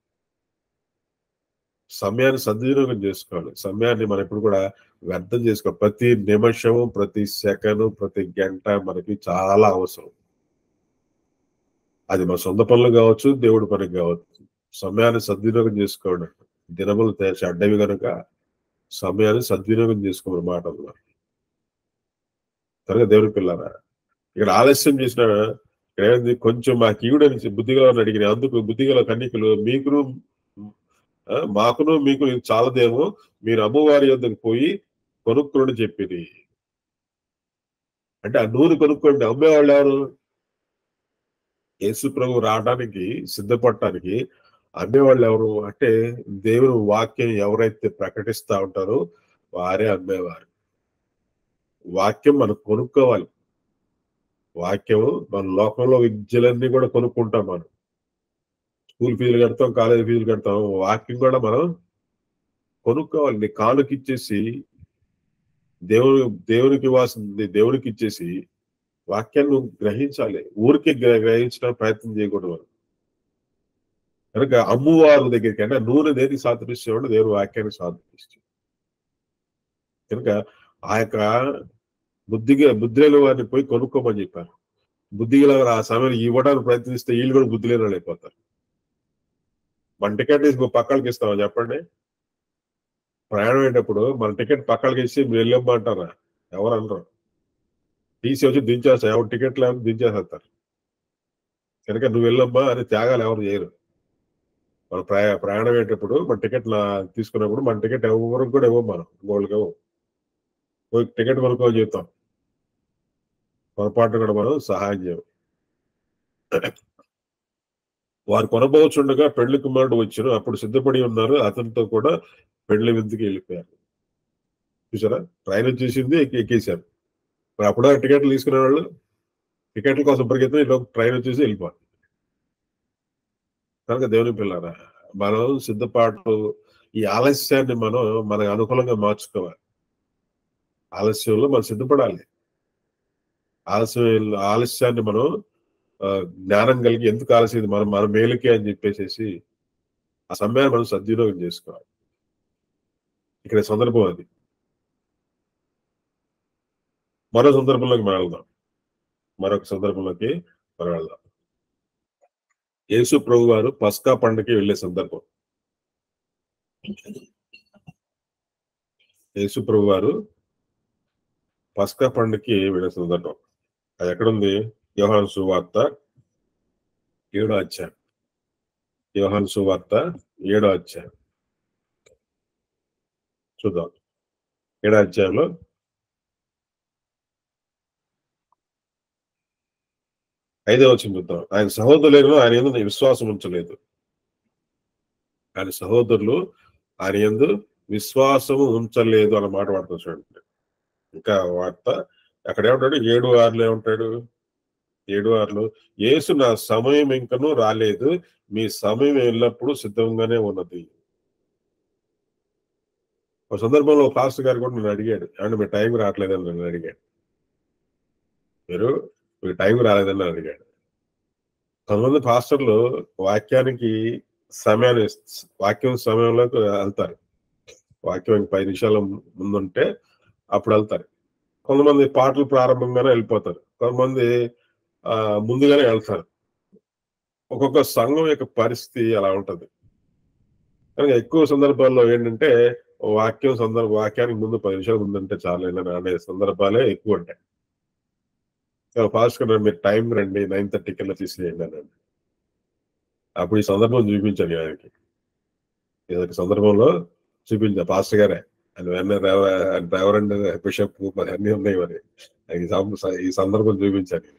సమయాన్ని సద్వినియోగం చేసుకోవాలి. సమయాన్ని మనం ఎప్పుడు కూడా వ్యర్థం చేసుకోవాలి. ప్రతి నిమిషము, ప్రతి సెకండ్, ప్రతి గంట మనకి చాలా అవసరం. అది మన సొంత పనులు కావచ్చు, దేవుడి పనికి కావచ్చు. సమయాన్ని సద్వినియోగం చేసుకోండి. దినములు చెడ్డవి కనుక సమయాన్ని సద్వినియోగం చేసుకోమని మాట కనుక దేవుడి పిల్లరా, ఇక్కడ ఆలస్యం చేసిన ఏమైంది? కొంచెం మా కీవుడని బుద్ధిగలని అడిగిన, అందుకు బుద్ధిగల కన్యకలు మాకును మీకు చాలదేమో, మీరు అమ్మవారి యొద్దకు పోయి కొనుక్కోండి చెప్పింది. అంటే ఆ నూనె కొనుక్కోండి. అమ్మేవాళ్ళు ఎవరు? యేసు ప్రభు రావడానికి సిద్ధపడటానికి అమ్మేవాళ్ళు ఎవరు అంటే, దేవుని వాక్యం ఎవరైతే ప్రకటిస్తా ఉంటారో వారే అమ్మేవారు. వాక్యం మనం కొనుక్కోవాలి. వాక్యం మన లోకంలో విద్యలన్నీ కూడా కొనుక్కుంటాం. మనం స్కూల్ ఫీజులు కడతాం, కాలేజీ ఫీజులు కడతాం. వాక్యం కూడా మనం కొనుక్కోవాలి. నీ కానుక ఇచ్చేసి దేవునికి ఇవ్వాల్సింది దేవునికి ఇచ్చేసి వాక్యాన్ని గ్రహించాలి. ఊరికే గ్రహించడానికి ప్రయత్నం చేయకూడదు. కనుక అమ్మవారి దగ్గరికి, అంటే నూనె దేనికి సాదృశ్యం? దేవుని వాక్యానికి సాదృశ్యం. కనుక ఆ యొక్క బుద్ధిలేని వారిని పోయి కొనుక్కోమని చెప్పారు. బుద్ధిగల ఆ సమయం ఇవ్వడానికి ప్రయత్నిస్తే వీళ్ళు కూడా బుద్ధి లేని వాళ్ళు అయిపోతారు. మన టికెట్ తీసి పక్కలకి ఇస్తామని చెప్పండి. ప్రయాణం అయ్యేటప్పుడు మన టికెట్ పక్కలకి ఇచ్చి మీరు వెళ్ళమ్మంటారా? ఎవరు అనరు. తీసి వచ్చి దించేస్తారు. ఎవరు టికెట్ లేకపోతే దించేసేస్తారు. కనుక నువ్వు వెళ్ళమ్మా అని త్యాగాలు ఎవరు చేయరు. మన ప్రయాణం అయ్యేటప్పుడు మన టికెట్ తీసుకున్నప్పుడు మన టికెట్ ఎవరికి కూడా ఇవ్వం, మనం ఇంకోళ్ళకి ఇవ్వం. టికెట్ కొనుక్కోని చెప్తాం. పొరపాటు కూడా మనం సహాయం చేయం. వారు కొనబోచుండగా పెళ్లి కుమారుడు వచ్చారు. అప్పుడు సిద్ధపడి ఉన్నారు. అతనితో కూడా పెళ్లి విందుకి వెళ్ళిపోయారు. చూసారా? ట్రైన్ వచ్చేసింది, ఎక్కేశారు. మరి అప్పుడే టికెట్లు తీసుకునే వాళ్ళు టికెట్ల కోసం పరిగెత్తే ట్రైన్ వచ్చేసి వెళ్ళిపోవాలి. కనుక దేవుని పిల్లరా, మనం సిద్ధపాటు, ఈ ఆలస్యాన్ని మనం మనకు అనుకూలంగా మార్చుకోవాలి. ఆలస్యంలో మనం సిద్ధపడాలి. ఆలస్యాన్ని మనం జ్ఞానం కలిగి ఎందుకు ఆలస్యం, మన మేలుకే అని చెప్పేసి ఆ సమయాన్ని మనం సద్వినియోగం చేసుకోవాలి. ఇక్కడ సందర్భం అది. మరో సందర్భంలోకి మనం వెళ్దాం. మరొక సందర్భంలోకి మనం వెళ్దాం. యేసు ప్రభు వారు పస్కా పండుగకి వెళ్ళే సందర్భం. యేసు ప్రభు వారు పస్కా పండుగకి వెళ్ళే సందర్భం. అది ఎక్కడుంది? యోహాను సువార్త 7వ అధ్యాయం. యోహాను సువార్త 7వ అధ్యాయం చూద్దాం. 7వ అధ్యాయంలో 5వ వచనం చూద్దాం. ఆయన సహోదరులను ఆయన యందు విశ్వాసం ఉంచలేదు. ఆయన సహోదరులు ఆయన యందు విశ్వాసము ఉంచలేదు అన్న మాట వాడుతుంది చూడండి. ఇంకా వార్త అక్కడ ఏమంటాడు? 7:6 ఏమంటాడు? 7:6 యేసు నా సమయం ఇంకనూ రాలేదు, మీ సమయం ఎల్లప్పుడూ సిద్ధంగానే ఉన్నది. ఒక సందర్భంలో పాస్టర్ గారు కూడా నన్ను అడిగాడు, ఏమంటే మీ టైం రావట్లేదని నన్ను అడిగాడు. మీకు టైం రాలేదని అడిగాడు. కొంతమంది పాస్టర్లు వాక్యం సమయంలోకి వెళ్తారు. వాక్యం 10 నిమిషాల ముందుంటే అప్పుడు వెళ్తారు. కొంతమంది పాటలు ప్రారంభంగానే వెళ్ళిపోతారు. కొంతమంది ముందుగానే వెళ్తారు. ఒక్కొక్క సంఘం యొక్క పరిస్థితి అలా ఉంటది. కానీ ఎక్కువ సందర్భాల్లో ఏంటంటే వాక్యానికి ముందు 10 నిమిషాల ముందంటే చాలు అనే సందర్భాలే ఎక్కువ ఉంటాయి. పాస్టర్ మీరు టైం రండి, 9:30 కల్లా తీసేయండి అనండి. అప్పుడు ఈ సందర్భం చూపించాను ఆయనకి. ఏదొక సందర్భంలో చూపించా పాస్టర్ గారే. రెవరెండ్ బిషప్ మరి అన్ని ఉన్నాయి. మరి ఈ సందర్భం చూపించాను.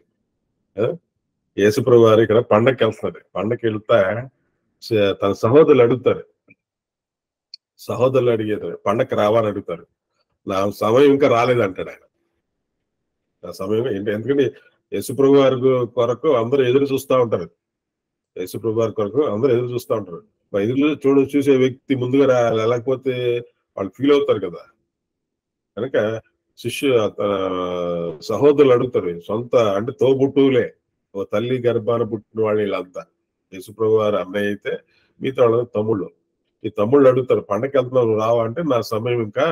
యేసుప్రభు వారు ఇక్కడ పండగకి వెళ్తారు. పండగకి వెళ్తా తన సహోదరులు అడుగుతారు. పండగకి రావాలని అడుగుతారు. నా సమయం ఇంకా రాలేదంటాడు ఆయన. నా సమయం ఏంటి? ఎందుకంటే యేసుప్రభు వారి కొరకు అందరూ ఎదురు చూస్తూ ఉంటారు. యేసుప్రభు వారి కొరకు అందరూ ఎదురు చూస్తూ ఉంటారు. చూసే వ్యక్తి ముందుగా లేకపోతే వాళ్ళు ఫీల్ అవుతారు కదా. కనుక సహోదరులు అడుగుతారు. అంటే తోబుట్టువులే, ఓ తల్లి గర్భాన పుట్టిన వాళ్ళు వీళ్ళంతా. యేసుప్రభు వారు అన్నయ్య అయితే మిగతా వాళ్ళు తమ్ముళ్ళు. ఈ తమ్ముళ్ళు అడుగుతారు, పండగకి వెళ్తున్నావు రావా అంటే, నా సమయం ఇంకా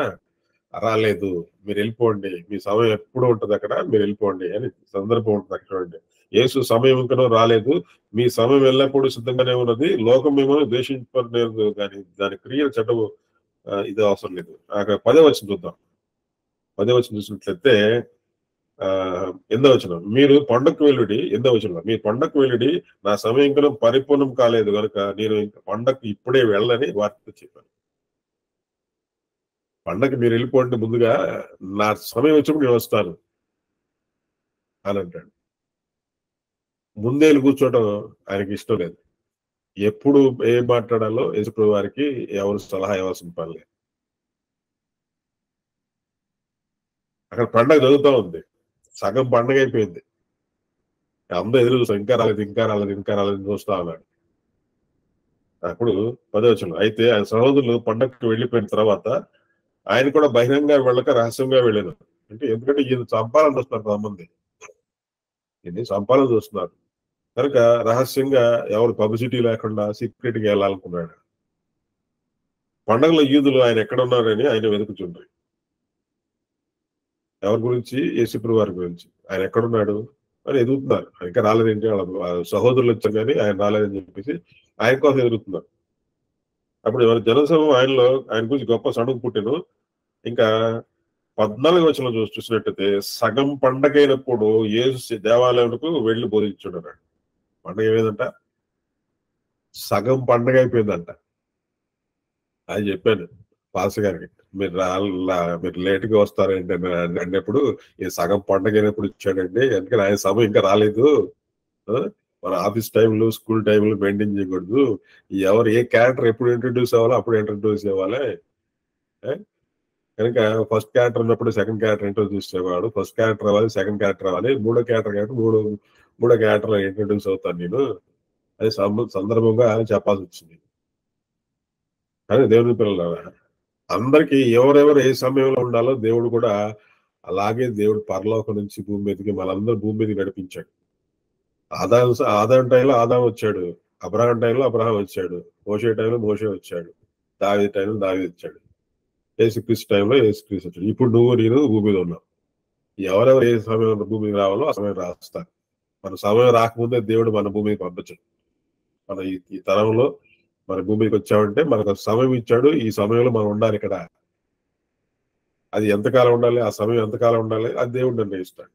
రాలేదు, మీరు వెళ్ళిపోండి, మీ సమయం ఎప్పుడు ఉంటది అక్కడ, మీరు వెళ్ళిపోండి అని సందర్భం ఉంటుంది అక్కడ. చూడండి, యేసు సమయం ఇంకనూ రాలేదు, మీ సమయం ఎల్లప్పుడూ సిద్ధంగానే ఉన్నది, లోకం మిమ్మల్ని ద్వేషించలేదు కానీ దాని క్రియలు చెడ్డవు, ఇది అవసరం లేదు. అక్కడ 10వ వచనం చూద్దాం. 10వ వచనం చూసినట్లయితే 8వ వచనం, మీరు పండగకు వెళ్ళుడి. 8వ వచనంలో, మీరు పండగకు వెళ్ళుడి, నా సమయం ఇంకా పరిపూర్ణం కాలేదు కనుక నేను పండగకు ఇప్పుడే వెళ్ళని వారితో చెప్పాను. పండగ మీరు వెళ్ళిపోండి, ముందుగా నా సమయం వచ్చినప్పుడు నేను వస్తాను అని అంటాడు. ముందే కూర్చోవడం ఆయనకి ఇష్టం లేదు. ఎప్పుడు ఏం మాట్లాడాలో యేసుప్రభు వారికి ఎవరు సలహా ఇవ్వాల్సిన పని లేదు. అక్కడ పండగ జరుగుతూ ఉంది, సగం పండగ అయిపోయింది, అందరూ ఎదురు చూస్తాం, ఇంకా రాలేదు చూస్తా ఉన్నాడు. అప్పుడు 10వ వచనం, అయితే ఆయన సహోదరులు పండగకు వెళ్ళిపోయిన తర్వాత ఆయన కూడా బహిరంగ వెళ్ళక రహస్యంగా వెళ్ళాను. అంటే ఎందుకంటే ఈయన చంపాలని చూస్తున్నారు, కొంతమంది ఈయన్ని చంపాలని చూస్తున్నారు కనుక రహస్యంగా ఎవరు పబ్లిసిటీ లేకుండా సీక్రెట్ గా వెళ్ళాలనుకున్నాడు. పండగలో యూదులు ఆయన ఎక్కడ ఉన్నారని ఆయన వెతుకుతుండ్రు. ఎవరి గురించి? యేసుప్రభు వారి గురించి. ఆయన ఎక్కడున్నాడు అని ఎదుగుతున్నారు. ఇంకా రాలేదేంటి, వాళ్ళ సహోదరులు వచ్చారు కానీ ఆయన రాలేదని చెప్పేసి ఆయన కోసం ఎదుగుతున్నారు. అప్పుడు ఎవరి జనసమూహం ఆయన గురించి గొప్ప సడుగు పుట్టాను. ఇంకా 14వ వచనంలో చూసినట్టయితే, సగం పండగ అయినప్పుడు యేసు దేవాలయంకు వెళ్ళి బోధించున్నాడు. పండగ ఏమైందంట? సగం పండగ అయిపోయిందంట. అది చెప్పాను పాస్టర్ గారికి, మీరు లేట్ గా వస్తారండి అన్నప్పుడు, ఈ సగం పండగ అయినప్పుడు ఇచ్చాడండి, ఎందుకంటే ఆయన సమయం ఇంకా రాలేదు. మన ఆఫీస్ టైంలు, స్కూల్ టైంలు మెయింటైన్ చేయకూడదు. ఎవరు ఏ క్యారెక్టర్ ఎప్పుడు ఇంట్రడ్యూస్ అవ్వాలో అప్పుడు ఇంట్రడ్యూస్ అవ్వాలి. కనుక ఫస్ట్ క్యారెక్టర్ ఉన్నప్పుడు సెకండ్ క్యారెక్టర్ ఇంట్రడ్యూస్ చేయవాడు, ఫస్ట్ క్యారెక్టర్ రావాలి, సెకండ్ క్యారెక్టర్ రావాలి, మూడో క్యారెక్టర్ కాబట్టి మూడో క్యారెక్టర్ ఇంట్రడ్యూస్ అవుతాను నేను. అది సందర్భంగా చెప్పాల్సి వచ్చింది. కానీ దేవుని పిల్లలు అందరికీ ఎవరెవరు ఏ సమయంలో ఉండాలో దేవుడు కూడా అలాగే దేవుడు పరలోకం నుంచి భూమి మీదకి మనందరూ భూమి మీదకి నడిపించాడు. ఆదాం టైంలో ఆదాం వచ్చాడు, అబ్రహాం టైంలో అబ్రహాం వచ్చాడు, మోషే టైంలో మోషే వచ్చాడు, దావీదు టైంలో దావీదు వచ్చాడు, యేసుక్రీస్తు టైంలో యేసుక్రీస్తు వచ్చాడు. ఇప్పుడు నువ్వు నేను భూమి మీద ఉన్నావు. ఎవరెవరు ఏ సమయంలో భూమి మీద రావాలో ఆ సమయం రాస్తారు. మన సమయం రాకముందే దేవుడు మన భూమికి పంపించాడు. మన ఈ తరంలో మన భూమికి వచ్చామంటే మనకు సమయం ఇచ్చాడు. ఈ సమయంలో మనం ఉండాలి ఇక్కడ. అది ఎంతకాలం ఉండాలి, ఆ సమయం ఎంతకాలం ఉండాలి, అది దేవుడు నిర్ణయిస్తాడు.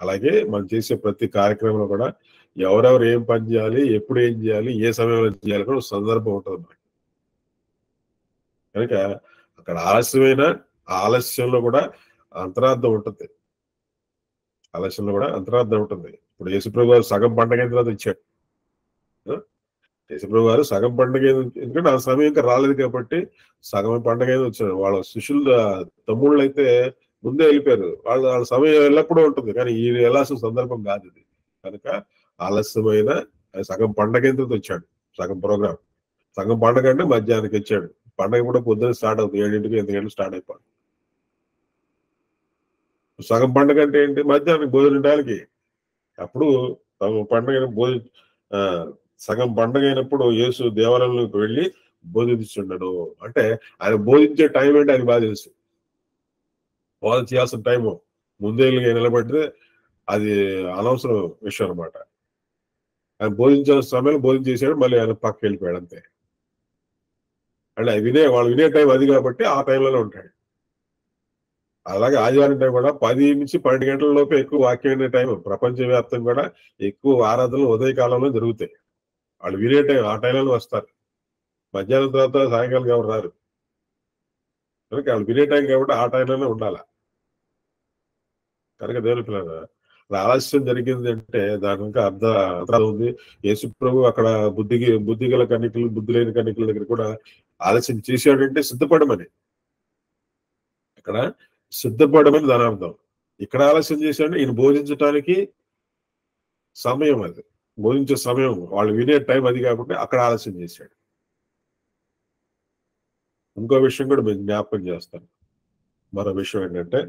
అలాగే మనం చేసే ప్రతి కార్యక్రమంలో కూడా ఎవరెవరు ఏం పని చేయాలి, ఎప్పుడు ఏం చేయాలి, ఏ సమయంలో చేయాలి కూడా సందర్భం ఉంటుంది మనకి. కనుక అక్కడ ఆలస్యంలో కూడా అంతరార్థం ఉంటుంది. ఆలస్యంలో కూడా అంతరార్థం ఉంటుంది. ఇప్పుడు యేసుప్రభు గారు సగం పండగ అయిన తర్వాత ఇచ్చాడు. యేసుప్రభు గారు సగం పండగ, ఎందుకంటే ఆ సమయం ఇంకా రాలేదు కాబట్టి సగం పండగ అయినా వచ్చాడు. వాళ్ళ శిష్యులు తమ్ముళ్ళు అయితే ముందే వెళ్ళిపోయారు. వాళ్ళ సమయం ఎల్లప్పుడూ ఉంటుంది, కానీ ఈయన వెళ్ళాల్సిన సందర్భం కాదు ఇది. కనుక ఆలస్యమైన సగం పండగ అయిన తర్వాత వచ్చాడు. సగం ప్రోగ్రాం, సగం పండగ అంటే మధ్యాహ్నానికి వచ్చాడు. పండగ కూడా పొద్దున్న స్టార్ట్ అవుతుంది, 7 8 గంటలు స్టార్ట్ అయిపోయింది. సగం పండగ అంటే ఏంటి? మధ్యాహ్నం భోజనం టైంకి. అప్పుడు పండగ సగం పండగ అయినప్పుడు యేసు దేవాలయంలోకి వెళ్ళి బోధించున్నాడు. అంటే ఆయన బోధించే టైం అంటే ఆయన బాగా తెలుసు. బోధన చేయాల్సిన టైము ముందే నిలబడితే అది అనవసరం విషయం అనమాట. ఆయన బోధించాల్సిన సమయంలో బోధించేసాడు, మళ్ళీ ఆయన పక్కకి వెళ్ళిపోయాడు అంతే. అంటే వాళ్ళు వినే టైం అది కాబట్టి ఆ టైంలోనే ఉంటాడు. అలాగే ఆదివారం టైం కూడా 10 నుంచి 12 గంటల లోపే ఎక్కువ వాక్యం వినే టైం. ప్రపంచవ్యాప్తంగా కూడా ఎక్కువ ఆరాధనలు ఉదయకాలంలో జరుగుతాయి. వాళ్ళు వినే టైం ఆ టైంలో వస్తారు. మధ్యాహ్నం తర్వాత సాయంకాలం ఎవరు రారు. కనుక వాళ్ళు వినే టైం కాబట్టి ఆ టైంలోనే ఉండాలి. కనుక దేవుని పిల్లలు ఆలస్యం జరిగింది అంటే దాని ఇంకా అర్థం ఉంది. యేసు ప్రభు అక్కడ బుద్ధి గల కన్నికలు, బుద్ధి లేని కన్నికల దగ్గర కూడా ఆలస్యం చేశాడంటే సిద్ధపడమని. ఇక్కడ సిద్ధపడమని దాని అర్థం. ఇక్కడ ఆలస్యం చేశాడంటే ఈయన బోధించడానికి సమయం, అది బోధించే సమయం, వాళ్ళు వినే టైం అది కాబట్టి అక్కడ ఆలస్యం చేశాడు. ఇంకో విషయం కూడా మేము జ్ఞాపకం చేస్తాను. మరో విషయం ఏంటంటే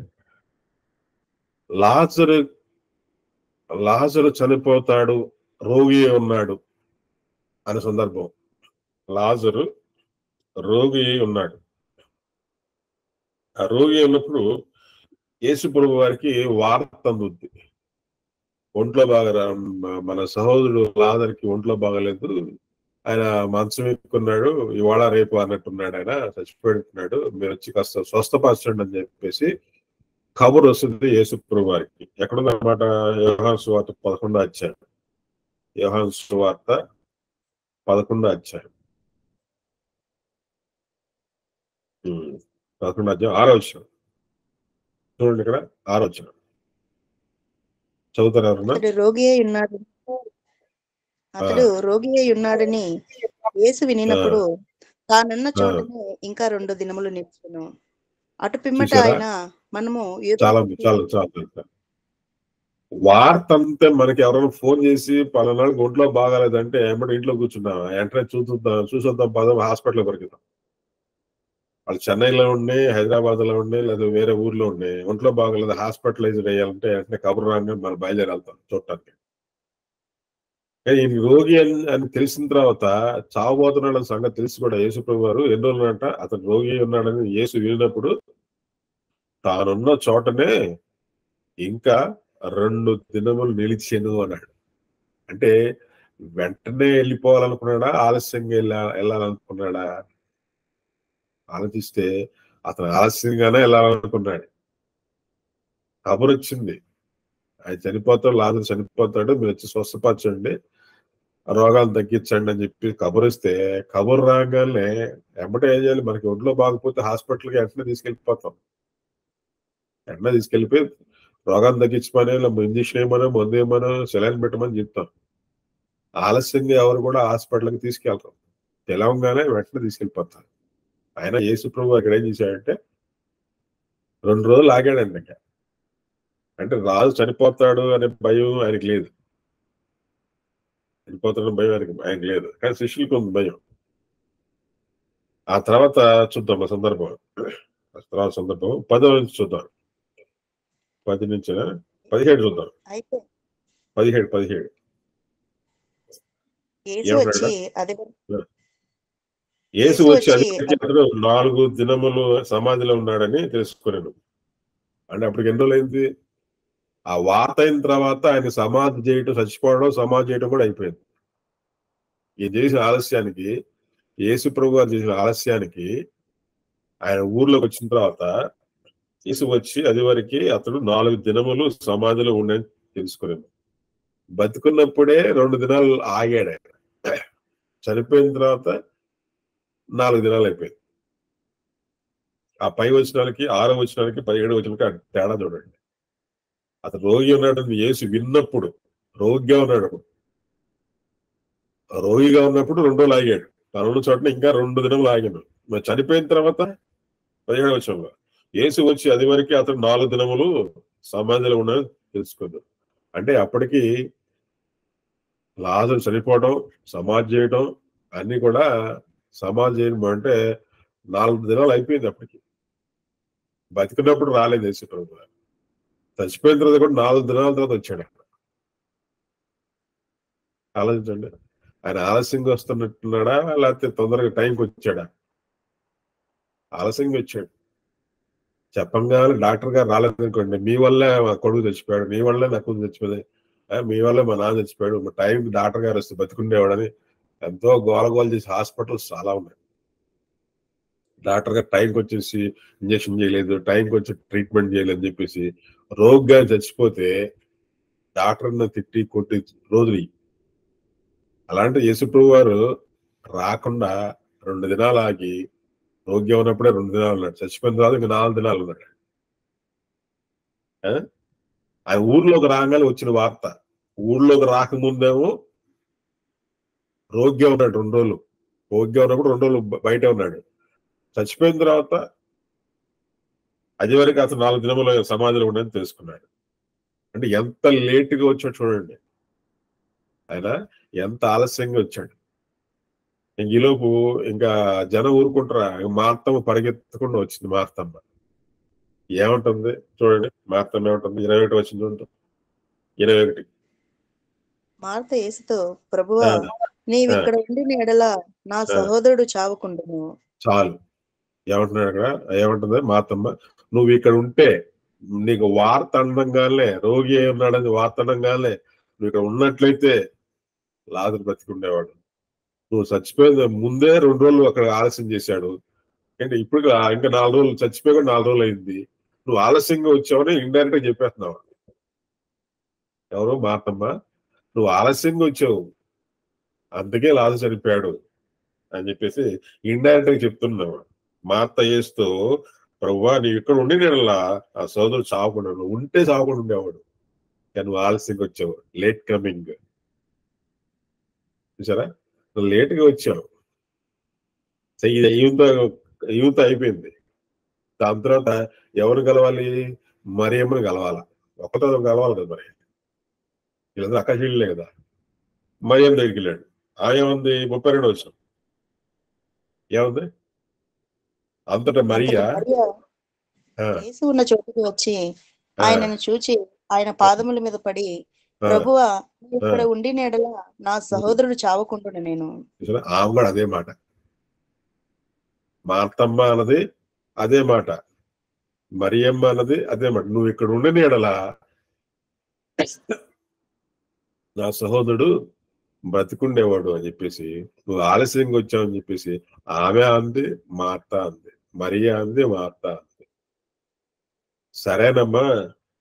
లాజరు చనిపోతాడు, రోగి ఉన్నాడు అనే సందర్భం. లాజరు రోగి ఉన్నాడు. ఆ రోగి ఉన్నప్పుడు యేసు ప్రభు వారికి వార్త అందుద్ది. ఒంట్లో బాగా, మన సహోదరుడు లాజరుకి ఒంట్లో బాగలేదు, ఆయన మంచం ఎక్కున్నాడు, ఇవాళ రేపు అన్నట్టున్నాడు, ఆయన చచ్చిపోయినట్టున్నాడు, మీరు వచ్చి కాస్త స్వస్థపరచండి అని చెప్పేసి కబురు వస్తుంది యేసు ప్రభు వారికి. ఎక్కడుందన్నమాట? యోహాను సువార్త 11వ అధ్యాయం. యోహాను సువార్త 11వ అధ్యాయం 11వ అధ్యాయం 6వ వచనం చూడండి. ఇక్కడ 6వ వచనం చదువుతారు ఎవరన్నా? అతడు రోగి అయి ఉన్నాడని యేసు వినినప్పుడు తానున్న చోటనే ఇంకా 2 దినములు నిలిచెను. అటు పిమ్మట ఆయన మనము వార్త అంతే. మనకి ఎవరైనా ఫోన్ చేసి పలానాళ్ళకి ఒంట్లో బాగాలేదంటే ఏమంటే ఇంట్లో కూర్చున్నాం, వెంటనే చూసొద్దాం పదం, హాస్పిటల్ పరిగెత్తాం. వాళ్ళు చెన్నైలో ఉండి, హైదరాబాద్ లో ఉండి, లేదా వేరే ఊర్లో ఉండి ఒంట్లో బాగలేదు హాస్పిటలైజ్డ్ అయ్యాలంటే వెంటనే కబురు రాగానే మనం బయలుదేరి వెళ్తాం చూడటానికి. ఈయన రోగి అని తెలిసిన తర్వాత చావబోతున్నాడని సంగతి తెలిసి కూడా యేసు ప్రభు వారు ఎన్ని రోజులంట అతను రోగి ఉన్నాడని యేసు వినినప్పుడు తానున్న చోటనే ఇంకా 2 దినములు నిలిచెను అన్నాడు. అంటే వెంటనే వెళ్ళిపోవాలనుకున్నాడా, ఆలస్యంగా వెళ్ళాలనుకున్నాడా? ఆలోచిస్తే అతను ఆలస్యంగానే వెళ్ళాలనుకున్నాడు. కబురు వచ్చింది, ఆయన చనిపోతాడు, లాజరు చనిపోతాడు, మీరు వచ్చి స్వస్థపరచండి, రోగాలు తగ్గించండి అని చెప్పి కబురు ఇస్తే, కబురు రాగానే వెంబటే ఏం చేయాలి? మనకి ఒంట్లో బాగపోతే హాస్పిటల్కి వెంటనే తీసుకెళ్ళిపోతాం. వెంటనే తీసుకెళ్ళిపోయి రోగాన్ని తగ్గించమని, ఇంజక్షన్ వేయమనో, మందు వేయమనో, సెలైన్ పెట్టమని చెప్తాం. ఆలస్యంగా ఎవరు కూడా హాస్పిటల్కి తీసుకెళ్తాం. తెలవంగానే వెంటనే తీసుకెళ్ళిపోతారు. ఆయన యేసు ప్రభు అక్కడ ఏం చేశాడంటే 2 రోజులు ఆగాడండి. ఇంకా అంటే రాజు చనిపోతాడు అనే భయం ఆయనకి లేదు, చనిపోతాడని భయం ఆయనకి లేదు, కానీ శిష్యులకు ఉంది భయం. ఆ తర్వాత చూద్దాం ఆ సందర్భం. 10వ నుంచి చూద్దాం. 10 నుంచి 17 చూద్దాం. 17 యేసు వచ్చి అతను 4 దినములు సమాధిలో ఉన్నాడని తెలుసుకున్నాను. అంటే అప్పటికి ఎన్ని రోజులైంది? ఆ వార్త అయిన తర్వాత ఆయన సమాధి చేయటం, చచ్చిపోవడం, సమాధి చేయడం కూడా అయిపోయింది. ఈ చేసిన ఆలస్యానికి, యేసు ప్రభు గారు చేసిన ఆలస్యానికి ఆయన ఊర్లోకి వచ్చిన తర్వాత యేసు వచ్చి అది వరకు అతడు 4 దినములు సమాధిలో ఉండని తెలుసుకున్నాను. బతుకున్నప్పుడే 2 దినాలు ఆగాడు ఆయన. చనిపోయిన తర్వాత 4 దినాలు అయిపోయింది. ఆ పై వచనాలకి 6వ వచనాలకి 17వ వచనాలకి తేడా చూడండి. అతను రోగి ఉన్నాడు యేసు విన్నప్పుడు, రోగిగా ఉన్నాడు. రోగిగా ఉన్నప్పుడు 2 రోజులు ఆగాడు. తన ఉన్న చోటన ఇంకా 2 దినములు ఆగాడు. మరి చనిపోయిన తర్వాత 17వ వచనంలో యేసు వచ్చి అది వరకు అతను 4 దినములు సమాధిలో ఉన్నాడని తెలుసుకున్నాడు. అంటే అప్పటికి లాజరు చనిపోవడం, సమాధి చేయడం అన్ని కూడా సమాధి చేయడం అంటే 4 దినాలు అయిపోయింది. అప్పటికి బతికినప్పుడు రాలేదు యేసు ప్రభు. చచ్చిపోయిన తర్వాత కూడా 4 దినాల తర్వాత వచ్చాడు. ఆలోచించండి. ఆయన ఆలస్యంగా వస్తున్నట్టున్నాడా లేకపోతే తొందరగా టైంకి వచ్చాడా? ఆలస్యంగా వచ్చాడు. చెప్పంగానే డాక్టర్ గారు రాలేదనుకోండి, మీ వల్లే మా కొడుకు చచ్చిపోయాడు, మీ వల్లే నా కూతురు చచ్చిపోయింది, మీ వల్లే మా నాన్న చచ్చిపోయాడు, మా టైంకి డాక్టర్ గారు వస్తే బతికుండేవాడని ఎంతో గోలగోల చేసి హాస్పిటల్స్ చాలా ఉన్నాయి. డాక్టర్ గారు టైంకి వచ్చేసి ఇంజక్షన్ చేయలేదు, టైంకి వచ్చి ట్రీట్మెంట్ చేయలేదు అని చెప్పేసి రోగిగా చచ్చిపోతే డాక్టర్ని తిట్టి కొట్టి రోజులు. అలాంటి యేసుప్రభు వారు రాకుండా 2 దినాలు ఆగి రోగ్యం ఉన్నప్పుడే 2 దినాలు ఉన్నాడు. చచ్చిపోయిన తర్వాత ఇంకా 4 దినాలు ఉన్నాడు. ఆయన ఊర్లోకి రాగానే వచ్చిన వార్త. ఊర్లోకి రాకముందేమో రోగ్యం ఉన్నాడు 2 రోజులు. రోగ్యం ఉన్నప్పుడు 2 రోజులు బయట ఉన్నాడు. చచ్చిపోయిన తర్వాత అది వరకు అతను 4 దినముల సమాధిలో ఉండని తెలుసుకున్నాడు. అంటే ఎంత లేటుగా వచ్చాడు చూడండి. ఆయన ఎంత ఆలస్యంగా వచ్చాడు. ఈలోపు ఇంకా జనం ఊరుకుంటారా? మార్తమ్మ పరిగెత్తకుండా వచ్చింది. మార్తమ్మ ఏమంటుంది చూడండి. మార్తమ్మ ఏమంటుంది? 21 వచ్చింది చూడండి. 21 మార్త యేసుతో, ప్రభువా, నీవు ఇక్కడ ఉండి ఎడల నా సహోదరుడు చావకుండును. చాలు. ఏమంటున్నాడు అక్కడ? ఏమంటుంది మార్తమ్మ? నువ్వు ఇక్కడ ఉంటే, నీకు వార్త అనగానే, రోగి ఉన్నాడని వార్త అనగానే నువ్వు ఇక్కడ ఉన్నట్లయితే లాజరు బతికుండేవాడు. నువ్వు చచ్చిపోయిన ముందే 2 రోజులు అక్కడ ఆలస్యం చేశాడు. అంటే ఇప్పుడు ఇంకా 4 రోజులు చచ్చిపోయి 4 రోజులు అయింది. నువ్వు ఆలస్యంగా వచ్చావని ఇండైరెక్ట్ గా చెప్పేస్తున్నావు. ఎవరు? మార్తమ్మ. నువ్వు ఆలస్యంగా వచ్చావు, అందుకే లాజరు చనిపోయాడు అని చెప్పేసి ఇండైరెక్ట్ గా చెప్తున్నావు. మార్త యేసుతో, ప్రభువా, నీవు ఇక్కడ ఉండి నేను ఆ సోదరుడు చావకుండా, నువ్వు ఉంటే చావకుండా ఉండేవాడు, కానీ నువ్వు ఆలస్యంగా వచ్చావు. Late coming. చూసారా? నువ్వు లేట్గా వచ్చావు. ఈవితో అయిపోయింది. దాని తర్వాత ఎవరు కలవాలి? మరియమ్మను కలవాలా? ఒక్కతో కలవాలి కదా. మరి వీళ్ళందరూ అక్కచెల్లెలే కదా. మరియమ్మ దగ్గరికి వెళ్ళాడు. ఏముంది? 32 వచ్చిన ఏముంది? అంతటా మరియా యేసు ఉన్న చోటుకి వచ్చి ఆయనను చూచి ఆయన పాదముల మీద పడి, ప్రభువా, ఇక్కడ ఉండి నేడల నా సహోదరుడు చావకుంటున్నా నేను. ఆమె కూడా అదే మాట. మార్తమ్మ అన్నది అదే మాట, మరియమ్మ అన్నది అదే మాట. నువ్వు ఇక్కడ ఉండి నేడల నా సహోదరుడు బ్రతికుండేవాడు అని చెప్పేసి, నువ్వు ఆలస్యంగా వచ్చావని చెప్పేసి ఆమె అంది, మార్త అంది, మరియా అంది, మార్త అంది. సరేనమ్మా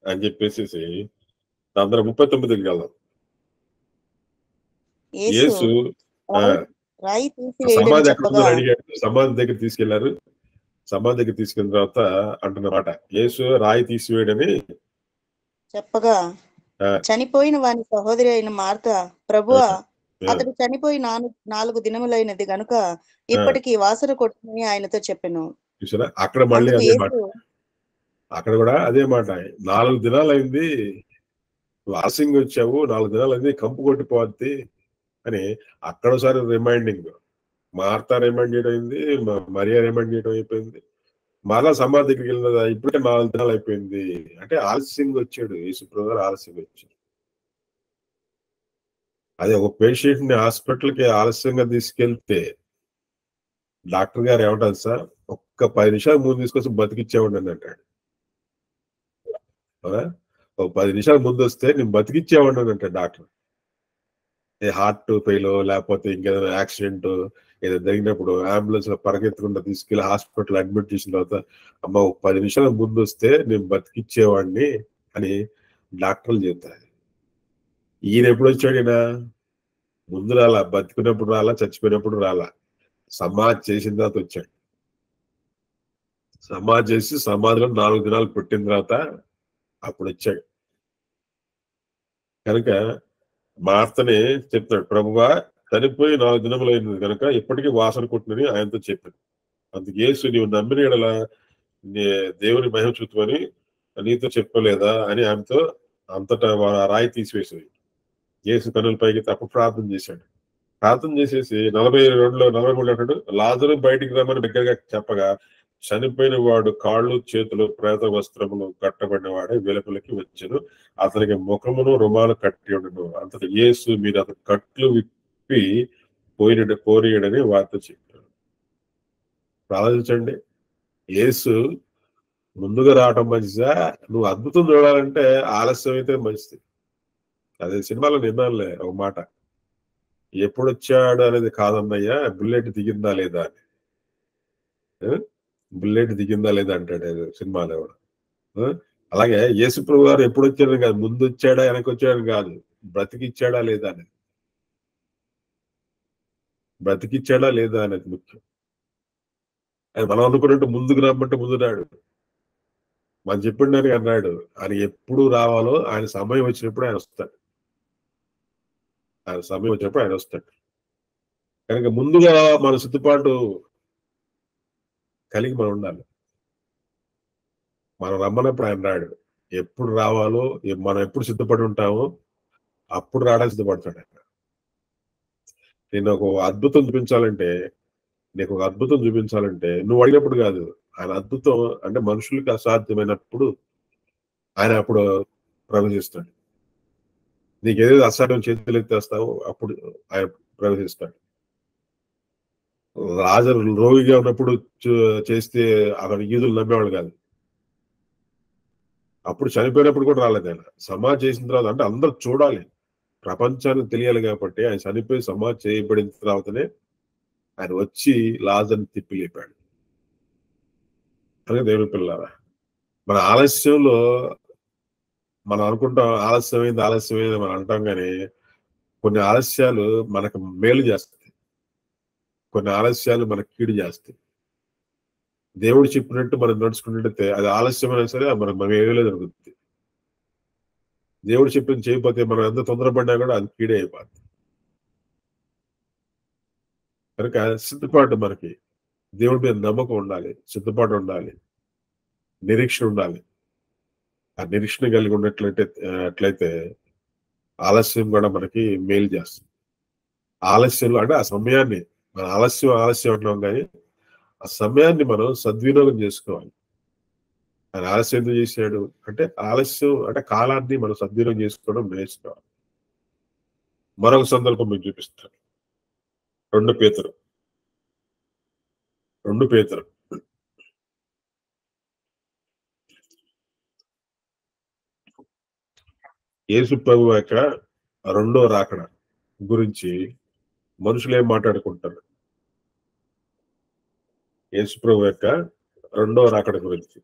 అని చెప్పేసి అందరూ 39కి వెళ్దాం. యేసు సమాధి ఎక్కడ అడిగాడు. సమాధి దగ్గర తీసుకెళ్లారు. సమాధి దగ్గర తీసుకెళ్ళిన తర్వాత అంటున్నమాట, యేసు రాయి తీసివేయడని చెప్పగా, చనిపోయిన వాని సహోదరి అయిన మార్త, ప్రభువా, అతడు చనిపోయి 4 దినములైనది గనుక ఇప్పటికి వాసన కొట్టుకుని ఆయనతో చెప్పాను. చూసారా? అక్కడ మళ్ళీ అదే మాట. అక్కడ కూడా అదే మాట. 4 దినాలు అయింది, వాసింగ్ వచ్చావు, 4 దినాలు అయింది, కంపు కొట్టిపోద్ది అని అక్కడసారి రిమైండింగ్. మార్తా రిమైండ్ చేయడం అయింది, మరియా రిమైండ్ చేయడం అయిపోయింది. మరలా సమాధి దగ్గరికి వెళ్ళినదా ఇప్పటికే 4 దినాలు అయిపోయింది అంటే ఆలస్యంగా వచ్చాడు. యేసుప్రభు గారు ఆలస్యంగా వచ్చాడు. అదే ఒక పేషెంట్ ని హాస్పిటల్కి ఆలస్యంగా తీసుకెళ్తే డాక్టర్ గారు ఏమంటారు సార్, ఒక్క 10 నిమిషాలు ముందు తీసుకొచ్చి బతికిచ్చేవాడిని అని అంటాడు. ఒక 10 నిమిషాలు ముందు వస్తే నేను బతికిచ్చేవాడిని అని అంటాడు డాక్టర్. హార్ట్ ఫెయిల్ లేకపోతే ఇంకేదైనా యాక్సిడెంట్ ఏదో జరిగినప్పుడు అంబులెన్స్ లో పరిగెత్తకుండా తీసుకెళ్లి హాస్పిటల్ అడ్మిట్ చేసిన తర్వాత అమ్మ ఒక 10 నిమిషాల ముందు వస్తే నేను బతికిచ్చేవాడిని అని డాక్టర్లు చెప్తారు. ఈయన ఎప్పుడు వచ్చాడు? ఈయన ముందు రాలా, బతికినప్పుడు రాలా, చచ్చిపోయినప్పుడు రాలా, సమాధి చేసిన తర్వాత వచ్చాడు. సమాధి చేసి సమాధిలో 4 దినాలు పెట్టిన తర్వాత అప్పుడు వచ్చాడు. కనుక మార్తనే చెప్తాడు, ప్రభువా చనిపోయి 4 దినములు అయినది కనుక ఇప్పటికీ వాసన కొట్టినని ఆయనతో చెప్పాడు. అందుకు యేసు నీవు నమ్మిన ఎడల దేవుని మహిమ చూపుమని నీతో చెప్పలేదా అని ఆమెతో అంతటా రాయి తీసివేసేది. యేసు కన్నుల పైకి అప్పుడు ప్రార్థన చేశాడు. ప్రార్థన చేసేసి 43 అంటాడు, లాజరు బయటికి రమ్మని దగ్గరగా చెప్పగా చనిపోయిన వాడు కాళ్ళు చేతులు ప్రేత వస్త్రములు కట్టబడిన వాడే వెలుపలికి వచ్చాను. అతనికి ముఖమును రుమాలు కట్టి ఉండను. అంతటి యేసు మీరు అతను కట్లు విప్పి పోనీయడని వార్త చెప్పారు. ఆలోచించండి, యేసు ముందుగా రావటం మంచిదా, నువ్వు అద్భుతం చూడాలంటే ఆలస్యం అయితే మంచిది. అదే సినిమాలో నిన్నానులే ఒక మాట, ఎప్పుడు వచ్చాడు అనేది కాదన్నయ్యా, బుల్లెట్ దిగిందా లేదా అని. బుల్లెట్ దిగిందా లేదా అంటాడు సినిమాలో కూడా. అలాగే యేసుప్రభు గారు ఎప్పుడు వచ్చాడని కాదు, ముందు వచ్చాడా వెనక వచ్చాడని కాదు, బ్రతికిచ్చాడా లేదా అనేది, బ్రతికిచ్చాడా లేదా అనేది ముఖ్యం. అది మనం అనుకున్నట్టు ముందుకు రమ్మంటే ముందు రాడు. మనం చెప్పిండని అన్నాడు, ఆయన ఎప్పుడు రావాలో ఆయన సమయం వచ్చినప్పుడు ఆయన వస్తాడు. ఆయన సమయం వచ్చినప్పుడు ఆయన వస్తాడు. కనుక ముందుగా మన సిద్ధపాటు కలిగి మనం ఉండాలి. మనం రమ్మన్నప్పుడు ఆయన రాడు. ఎప్పుడు రావాలో మనం ఎప్పుడు సిద్ధపడి ఉంటామో అప్పుడు రావడానికి సిద్ధపడతాడు ఆయన. నేను ఒక అద్భుతం చూపించాలంటే, నీకు ఒక అద్భుతం చూపించాలంటే నువ్వు అడిగినప్పుడు కాదు, ఆయన అద్భుతం అంటే మనుషులకు అసాధ్యమైనప్పుడు ఆయన అప్పుడు ప్రవేశిస్తాడు. నీకు ఏదైతే అసాధ్యం చేతులు ఎత్తేస్తావో అప్పుడు ఆయన ప్రవేశిస్తాడు. రాజు రోగిగా ఉన్నప్పుడు చేస్తే అక్కడ యూదులు నమ్మేవాళ్ళు కాదు. అప్పుడు చనిపోయినప్పుడు కూడా రాలేదు ఆయన. సమాధి చేసిన తర్వాత అంటే అందరూ చూడాలి, ప్రపంచానికి తెలియాలి కాబట్టి ఆయన చనిపోయి సమాధి చేయబడిన తర్వాతనే ఆయన వచ్చి లాజర్ని తిప్పి లేపాడు. అలాగే దేవుని పిల్లారా, మన ఆలస్యంలో మనం అనుకుంటాం ఆలస్యమైంది మనం అంటాం, కానీ కొన్ని ఆలస్యాలు మనకు మేలు చేస్తాయి, కొన్ని ఆలస్యాలు మనకు కీడు చేస్తాయి. దేవుడు చెప్పినట్టు మనం నడుచుకున్నట్టయితే అది ఆలస్యమైనా సరే మనం ఏమీ జరుగుతుంది. దేవుడు చెప్పింది చేయకపోతే మనం ఎంత తొందరపడినా కూడా అది కీడే అయిపోతుంది. కనుక సిద్ధపాటు, మనకి దేవుడి మీద నమ్మకం ఉండాలి, సిద్ధపాటు ఉండాలి, నిరీక్షణ ఉండాలి. ఆ నిరీక్షణ కలిగి అట్లయితే ఆలస్యం కూడా మనకి మేలు చేస్తుంది. ఆలస్యంలో అంటే ఆ సమయాన్ని మన ఆలస్యం అంటున్నాం, కానీ ఆ సమయాన్ని మనం సద్వినియోగం చేసుకోవాలి. ఆయన ఆలస్యం ఎందుకు చేశాడు అంటే, ఆలస్యం అంటే కాలాన్ని మనం సద్వినియోగం చేసుకోవడం నేర్చుకోవాలి. మరొక సందర్భం మీకు చూపిస్తాను. 2 పేతురు యేసు ప్రభువు యొక్క రెండో రాకడ గురించి మనుషులు ఏం మాట్లాడుకుంటారు? యేసు ప్రభు యొక్క రెండో రాకడ గురించి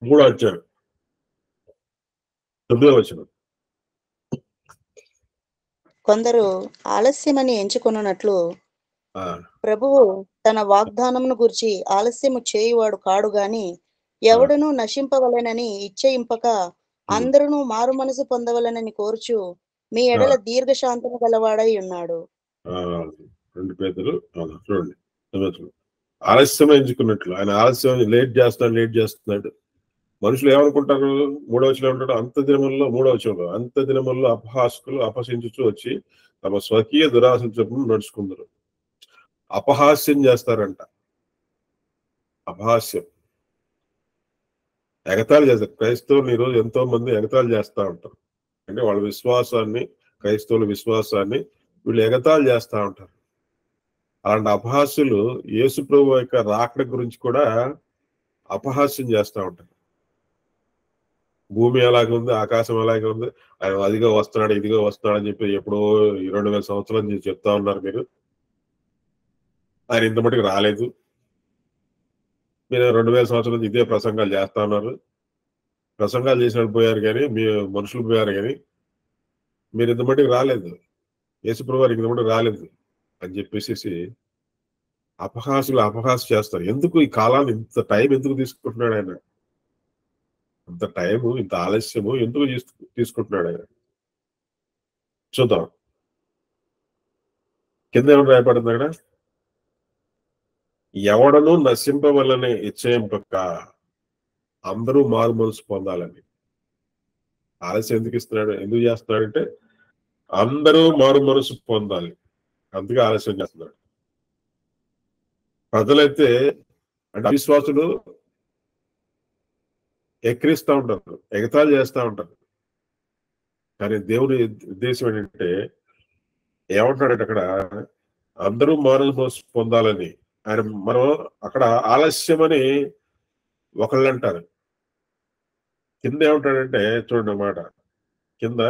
3వ అధ్యాయం 9వ వచనం. కొందరు ఆలస్యమని ఎంచుకొనున్నట్లు ప్రభువు తన వాగ్దానమును గురించి ఆలస్యము చేయువాడు కాడు గాని, ఎవడును నశింపవలెనని ఇచ్చయింపక అందరూ మారు మనసు పొందవలెనని కోరుచు మీ ఎడల దీర్ఘశాంతము గలవాడై ఉన్నాడు. 2 పేతురు చూడండి, ఆలస్యం ఎంచుకున్నట్లు. ఆయన ఆలస్యం లేట్ చేస్తున్నాడు. మనుషులు ఏమనుకుంటారు? 3వ వచనంలో ఉంటాడు, అంత దినముల్లో 3వ వచనంలో అంత దినముల్లో అపహాసకులు అపహసించుచు వచ్చి తమ స్వకీయ దురాశల చొప్పున నడుచుకుందరు. అపహాస్యం చేస్తారంట. అపహాస్యం, ఎగతాళి చేస్తారు. క్రైస్తవులు ఈరోజు ఎంతో మంది ఎగతాళి చేస్తూ ఉంటారు. అంటే వాళ్ళ విశ్వాసాన్ని, క్రైస్తవుల విశ్వాసాన్ని వీళ్ళు ఎగతాళి చేస్తూ ఉంటారు. అలాంటి అపహాస్యులు యేసు ప్రభు యొక్క రాకడ గురించి కూడా అపహాస్యం చేస్తూ ఉంటారు. భూమి ఎలాగే ఉంది, ఆకాశం ఎలాగే ఉంది, ఆయన అదిగో వస్తున్నాడు, ఇదిగో వస్తున్నాడు అని చెప్పి ఎప్పుడో 2000 సంవత్సరాల నుంచి చెప్తా ఉన్నారు మీరు. ఆయన ఇంత మటుకు రాలేదు. మీరు 2000 సంవత్సరాల నుంచి ఇదే ప్రసంగాలు చేస్తా ఉన్నారు. ప్రసంగాలు చేసినట్టు పోయారు కానీ మీ మనుషులు పోయారు కానీ మీరు ఇంత మటుకు రాలేదు, యేసుప్రభు వారికి ఇంత మటుకు రాలేదు అని చెప్పేసి అపహాసులు అపహాసం చేస్తారు. ఎందుకు ఈ కాలాన్ని ఇంత టైం ఎందుకు తీసుకుంటున్నాడు ఆయన? ఇంత టైము, ఇంత ఆలస్యము ఎందుకు తీసుకుంటున్నాడు ఆయన? చూద్దాం కింద ఏమైనా రాయబడింది అక్కడ, ఎవడను నశింపవలనే ఇచ్చేంపక అందరూ మారు మనసు పొందాలని. ఆలస్యం ఎందుకు ఇస్తున్నాడు, ఎందుకు చేస్తున్నాడంటే అందరూ మారు మనసు పొందాలి, అందుకే ఆలస్యం చేస్తున్నాడు. ప్రజలైతే అంటే అవిశ్వాసులు ఎక్కిరిస్తూ ఉంటారు, ఎగతాళి చేస్తూ ఉంటారు. కానీ దేవుని ఉద్దేశం ఏంటంటే ఏమంటాడంటే అక్కడ అందరూ మారు మనసు పొందాలని. ఆయన మనం అక్కడ ఆలస్యం అని ఒకళ్ళు అంటారు, కింద ఏమంటాడంటే చూడండి మాట కింద,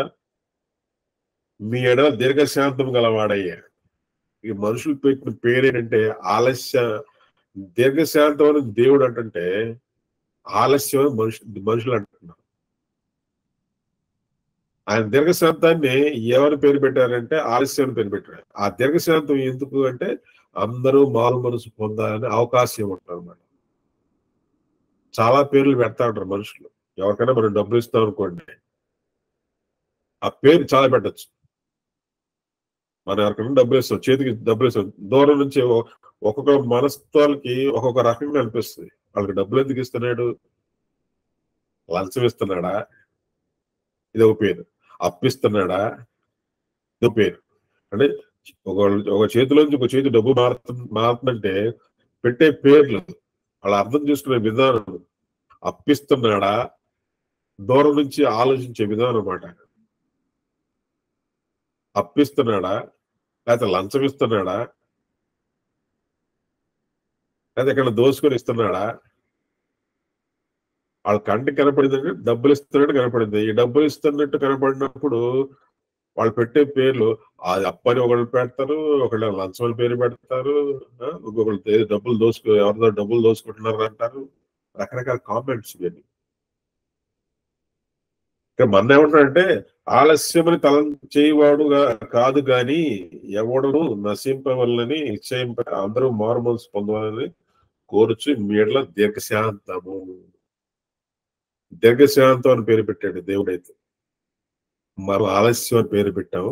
మీ ఎడల దీర్ఘశాంతం గలవాడయ్యా. ఈ మనుషులు పెట్టిన పేరేంటంటే ఆలస్య. దీర్ఘశాంతం అని దేవుడు అంటే ఆలస్యం అని మనుషులు అంటున్నారు. ఆయన దీర్ఘశాంతాన్ని ఎవరు పేరు పెట్టారంటే ఆలస్యం అని పేరు పెట్టారు. ఆ దీర్ఘశాంతం ఎందుకు అంటే అందరూ మారు మనసు పొందాలని అవకాశం ఉంటుంది అన్నమాట. చాలా పేర్లు పెడతా ఉంటారు మనుషులు. ఎవరికైనా మనం డబ్బులు ఇస్తాం అనుకోండి, ఆ పేరు చాలా పెట్టచ్చు. మనం ఎవరికైనా డబ్బులు ఇస్తాం, చేతికి డబ్బులు ఇస్తాం, దూరం నుంచి ఒక్కొక్క మనస్తోళ్ళకి ఒక్కొక్క రకంగా అనిపిస్తుంది. వాళ్ళకి డబ్బులు ఎందుకు ఇస్తున్నాడు? లంచం ఇస్తున్నాడా? ఇదొక పేరు. అప్పిస్తున్నాడా? ఇదొక పేరు. అంటే ఒక చేతిలోంచి ఒక చేతి డబ్బు మారుతుందంటే పెట్టే పేర్లు, వాళ్ళ అర్థం చేసుకునే విధానం. అప్పిస్తున్నాడా? దూరం నుంచి ఆలోచించే విధానం అన్నమాట. అప్పిస్తున్నాడా, లేకపోతే లంచం ఇస్తున్నాడా, లేకపోతే ఎక్కడ దోసుకొని ఇస్తున్నాడా? వాళ్ళ కంటికి కనపడిందంటే డబ్బులు ఇస్తున్నట్టు కనపడింది. ఈ డబ్బులు ఇస్తున్నట్టు కనపడినప్పుడు వాళ్ళు పెట్టే పేర్లు అది అప్పని ఒకళ్ళు పెడతారు, ఒకళ్ళు లంచం అని పేరు పెడతారు, ఇంకొకళ్ళు ఎవరిదో డబ్బులు దోసుకుంటున్నారు అంటారు. రకరకాల కామెంట్స్ ఇవన్నీ. మన ఏమంటాడంటే ఆలస్యమని తలం చేయవాడు కాదు గాని ఎవడు నశింపవల్లని నిశ్చయింప అందరూ మారు మనసు పొందవాలని కోరుచు మీడల దీర్ఘశాంతము. దీర్ఘశాంతం అని పేరు పెట్టాడు దేవుడైతే. మనం ఆలస్యం అని పేరు పెట్టాము.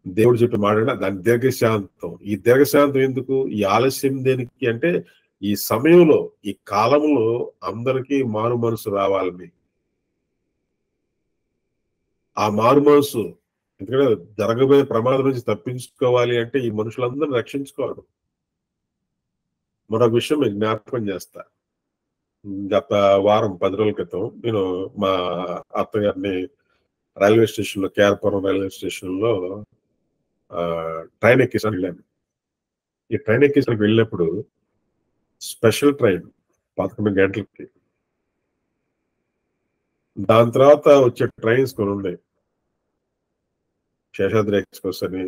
దేవుడు చెప్పి మాట దాని దీర్ఘశాంతం. ఈ దీర్ఘశాంతం ఎందుకు? ఈ ఆలస్యం దేనికి అంటే ఈ సమయంలో, ఈ కాలంలో అందరికీ మారు మనసు రావాలని. ఆ మారు మనసు ఎందుకంటే జరగబోయే ప్రమాదం నుంచి తప్పించుకోవాలి అంటే ఈ మనుషులందరినీ రక్షించుకోవాలి. మరొక విషయం మీకు జ్ఞాపకం చేస్తా. గత వారం 10 రోజుల క్రితం నేను మా అత్తగారిని రైల్వే స్టేషన్ లో, కేఆర్పురం రైల్వే స్టేషన్ లో ట్రైన్ ఎక్కించడానికి వెళ్ళాను. ఈ ట్రైన్ ఎక్కించడానికి వెళ్ళినప్పుడు స్పెషల్ ట్రైన్ 11 గంటలకి. దాని తర్వాత వచ్చే ట్రైన్స్ కొన్ని ఉన్నాయి. శేషాద్రి ఎక్స్ప్రెస్ అని,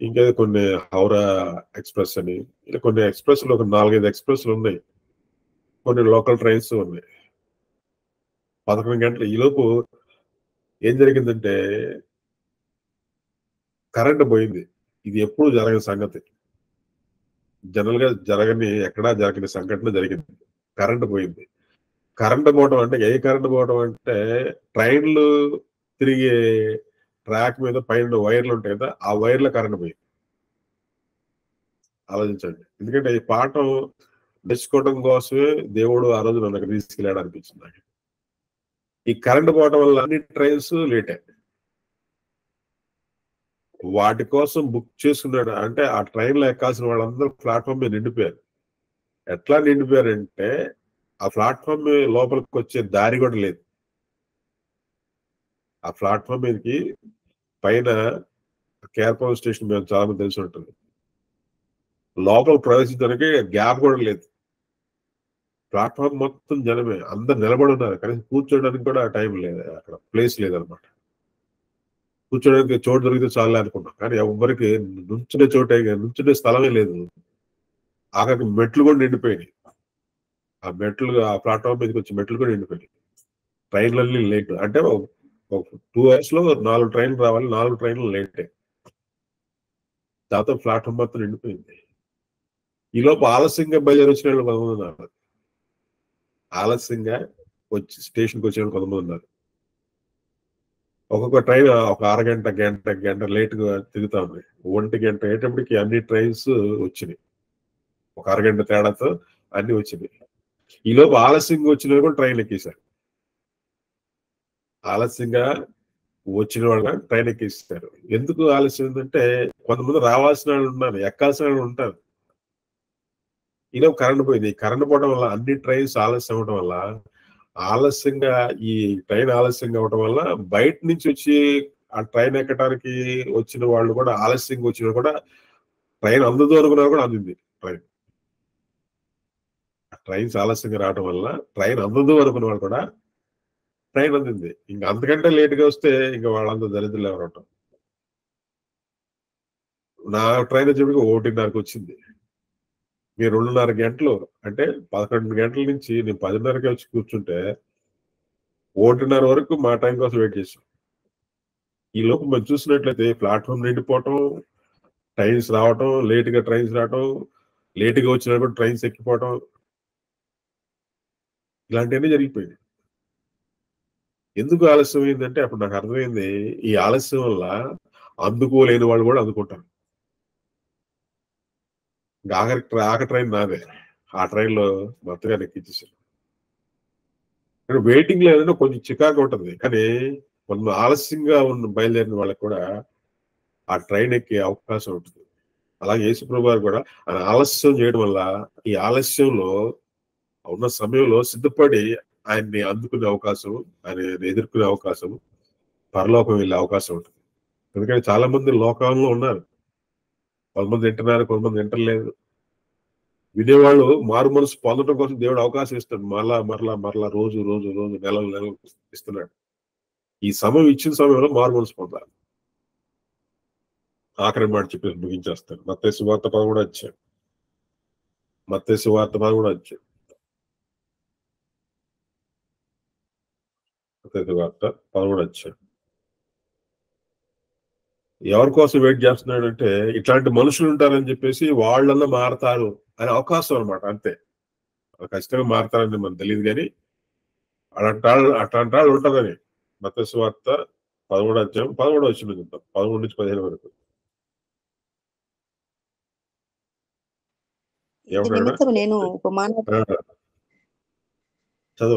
ఇంకా కొన్ని హౌరా ఎక్స్ప్రెస్ అని, ఇలా కొన్ని ఎక్స్ప్రెస్లు, ఒక 4-5 ఎక్స్ప్రెస్లు ఉన్నాయి. కొన్ని లోకల్ ట్రైన్స్ ఉన్నాయి. 11 గంటలు. ఈలోపు ఏం జరిగిందంటే కరెంట్ పోయింది. ఇది ఎప్పుడు జరగని సంగతి. జనరల్ గా ఎక్కడా జరగని సంఘటన జరిగింది. కరెంట్ పోయింది. కరెంట్ పోవడం అంటే కరెంట్ పోవడం అంటే ట్రైన్లు తిరిగే ట్రాక్ మీద పైన వైర్లు ఉంటాయి కదా, ఆ వైర్ల కరెంట్ పోయింది. ఆలోచించండి. ఎందుకంటే ఈ పాఠం నేర్చుకోవడం కోసమే దేవుడు ఆ రోజు నన్ను అక్కడ తీసుకెళ్ళాడు అనిపించింది నాకు. ఈ కరెంట్ పోవడం వల్ల అన్ని ట్రైన్స్ లేటే. వాటి కోసం బుక్ చేసుకున్నాడు అంటే ఆ ట్రైన్లో ఎక్కాల్సిన వాళ్ళందరూ ప్లాట్ఫామ్ మీద నిండిపోయారు. ఎట్లా నిండిపోయారంటే ఆ ప్లాట్ఫామ్ లోపలికి వచ్చే దారి కూడా లేదు. ఆ ప్లాట్ఫామ్ మీదకి పైన కేర్పవర్ స్టేషన్ మేము చాలా మంది తెలిసి ఉంటుంది, లోపల ప్రవేశించడానికి గ్యాప్ కూడా లేదు. ప్లాట్ఫామ్ మొత్తం జనమే, అందరు నిలబడి ఉన్నారు, కనీసం కూర్చోడానికి కూడా టైం లేదు, అక్కడ ప్లేస్ లేదనమాట. కూర్చోడానికి చోటు దొరికితే చాలే అనుకున్నాం, కానీ ఎవరికి నుంచునే చోటే, నుంచునే స్థలమే లేదు. ఆఖరికి మెట్లు కూడా నిండిపోయినాయి. ఆ మెట్లు, ఆ ప్లాట్ఫామ్ మీదకి వచ్చి మెట్లు కూడా నిండిపోయినాయి. ట్రైన్లన్నీ లేట్, అంటే 2 hours లో 4 ట్రైన్లు రావాలి, 4 ట్రైన్లు లేటే. దాంతో ప్లాట్ఫామ్ మొత్తం నిండిపోయింది. ఈ లోపు ఆలస్యంగా బయలుదేరి వచ్చిన వాళ్ళు కొంతమంది ఉన్నారు, ఆలస్యంగా వచ్చి స్టేషన్కి వచ్చిన వాళ్ళు కొంతమంది ఉన్నారు. ఒక్కొక్క ట్రైన్ ఒక అరగంట గంట లేట్గా తిరుగుతా ఉంది. 1 గంట అయ్యేటప్పటికి అన్ని ట్రైన్స్ వచ్చినాయి, ఒక అరగంట తేడాతో అన్ని వచ్చినాయి. ఈ లోపు ఆలస్యంగా వచ్చిన కూడా ట్రైన్ ఎక్కేశారు. ఆలస్యంగా వచ్చిన వాళ్ళు ట్రైన్ ఎక్కేస్తారు. ఎందుకు ఆలస్యం ఏంటంటే కొంతమంది రావాల్సిన వాళ్ళు ఉన్నారు, ఎక్కాల్సిన వాళ్ళు ఉంటారు. ఈలోపు కరెంట్ పోయింది. కరెంట్ పోవడం వల్ల అన్ని ట్రైన్స్ ఆలస్యం అవడం వల్ల, ఆలస్యంగా ఈ ట్రైన్ ఆలస్యంగా అవడం వల్ల బయట నుంచి వచ్చి ఆ ట్రైన్ ఎక్కడానికి వచ్చిన వాళ్ళు కూడా, ఆలస్యంగా వచ్చిన కూడా ట్రైన్ అందుతో అనుకున్నా కూడా అందింది ట్రైన్. ట్రైన్స్ ఆలస్యంగా రావడం వల్ల ట్రైన్ అందదు అనుకున్న వాళ్ళు కూడా ట్రైన్ అందింది. ఇంకా అంతకంటే లేట్గా వస్తే ఇంకా వాళ్ళందరూ దరిద్రులు ఎవరవటం. నా ట్రైన్ వచ్చేప్పటికి 1:30కి వచ్చింది. మీరు 2:30 గంటలు అంటే 11 గంటల నుంచి నేను 10:30కి వచ్చి కూర్చుంటే 1:30 వరకు మా టైం కోసం వెయిట్ చేసాం. ఈ లోపు మనం చూసినట్లయితే ప్లాట్ఫామ్ నిండిపోవటం, ట్రైన్స్ రావటం, లేట్గా ట్రైన్స్ రావటం, లేట్గా వచ్చినా కూడా ట్రైన్స్ ఎక్కిపోవటం, ఇలాంటివన్నీ జరిగిపోయింది. ఎందుకు ఆలస్యం అయిందంటే అప్పుడు నాకు అర్థమైంది, ఈ ఆలస్యం వల్ల అందుకోలేని వాళ్ళు కూడా అందుకుంటారు. ఇంకా ఆఖరి ట్రైన్ నాదే. ఆ ట్రైన్లో మొత్తగా ఎక్కించేసారు. వెయిటింగ్ లేదంటే కొంచెం చికాకు ఉంటుంది, కానీ కొంత ఆలస్యంగా బయలుదేరిన వాళ్ళకి కూడా ఆ ట్రైన్ ఎక్కే అవకాశం ఉంటుంది. అలాగే యేసుప్రభు గారు కూడా ఆయన ఆలస్యం చేయడం వల్ల, ఈ ఆలస్యంలో ఉన్న సమయంలో సిద్ధపడి ఆయన్ని అందుకునే అవకాశం, ఆయన ఎదుర్కొనే అవకాశం, పరలోకం వెళ్ళే అవకాశం ఉంటుంది. ఎందుకంటే చాలా మంది లోకంలో ఉన్నారు, కొంతమంది వింటున్నారు, కొంతమంది వింటలేదు. వినేవాళ్ళు మారు మనసు పొందడం కోసం దేవుడు అవకాశం ఇస్తాడు, మరలా రోజు నెలలు ఇస్తున్నాడు. ఈ సమయం ఇచ్చిన సమయంలో మారు మనసు పొందాలి. ఆఖరి మాట చెప్పి ముగించేస్తాను. మత్తయి సువార్త 13వ అధ్యాయం. మత్తయి సువార్త 13వ అధ్యాయం. మత్తయి సువార్త 13వ అధ్యాయం. ఎవరి కోసం వెయిట్ చేస్తున్నాడంటే ఇట్లాంటి మనుషులు ఉంటారని చెప్పేసి వాళ్ళల్లో మారతారు అనే అవకాశం అనమాట, అంతే. ఖచ్చితంగా మారతారని మనకు తెలియదు, కానీ అట్లాంటి వాళ్ళు ఉంటారని. మత్తయి సువార్త 13వ అధ్యాయం 13వ వచనం చూద్దాం, 13 నుంచి 15 వరకు.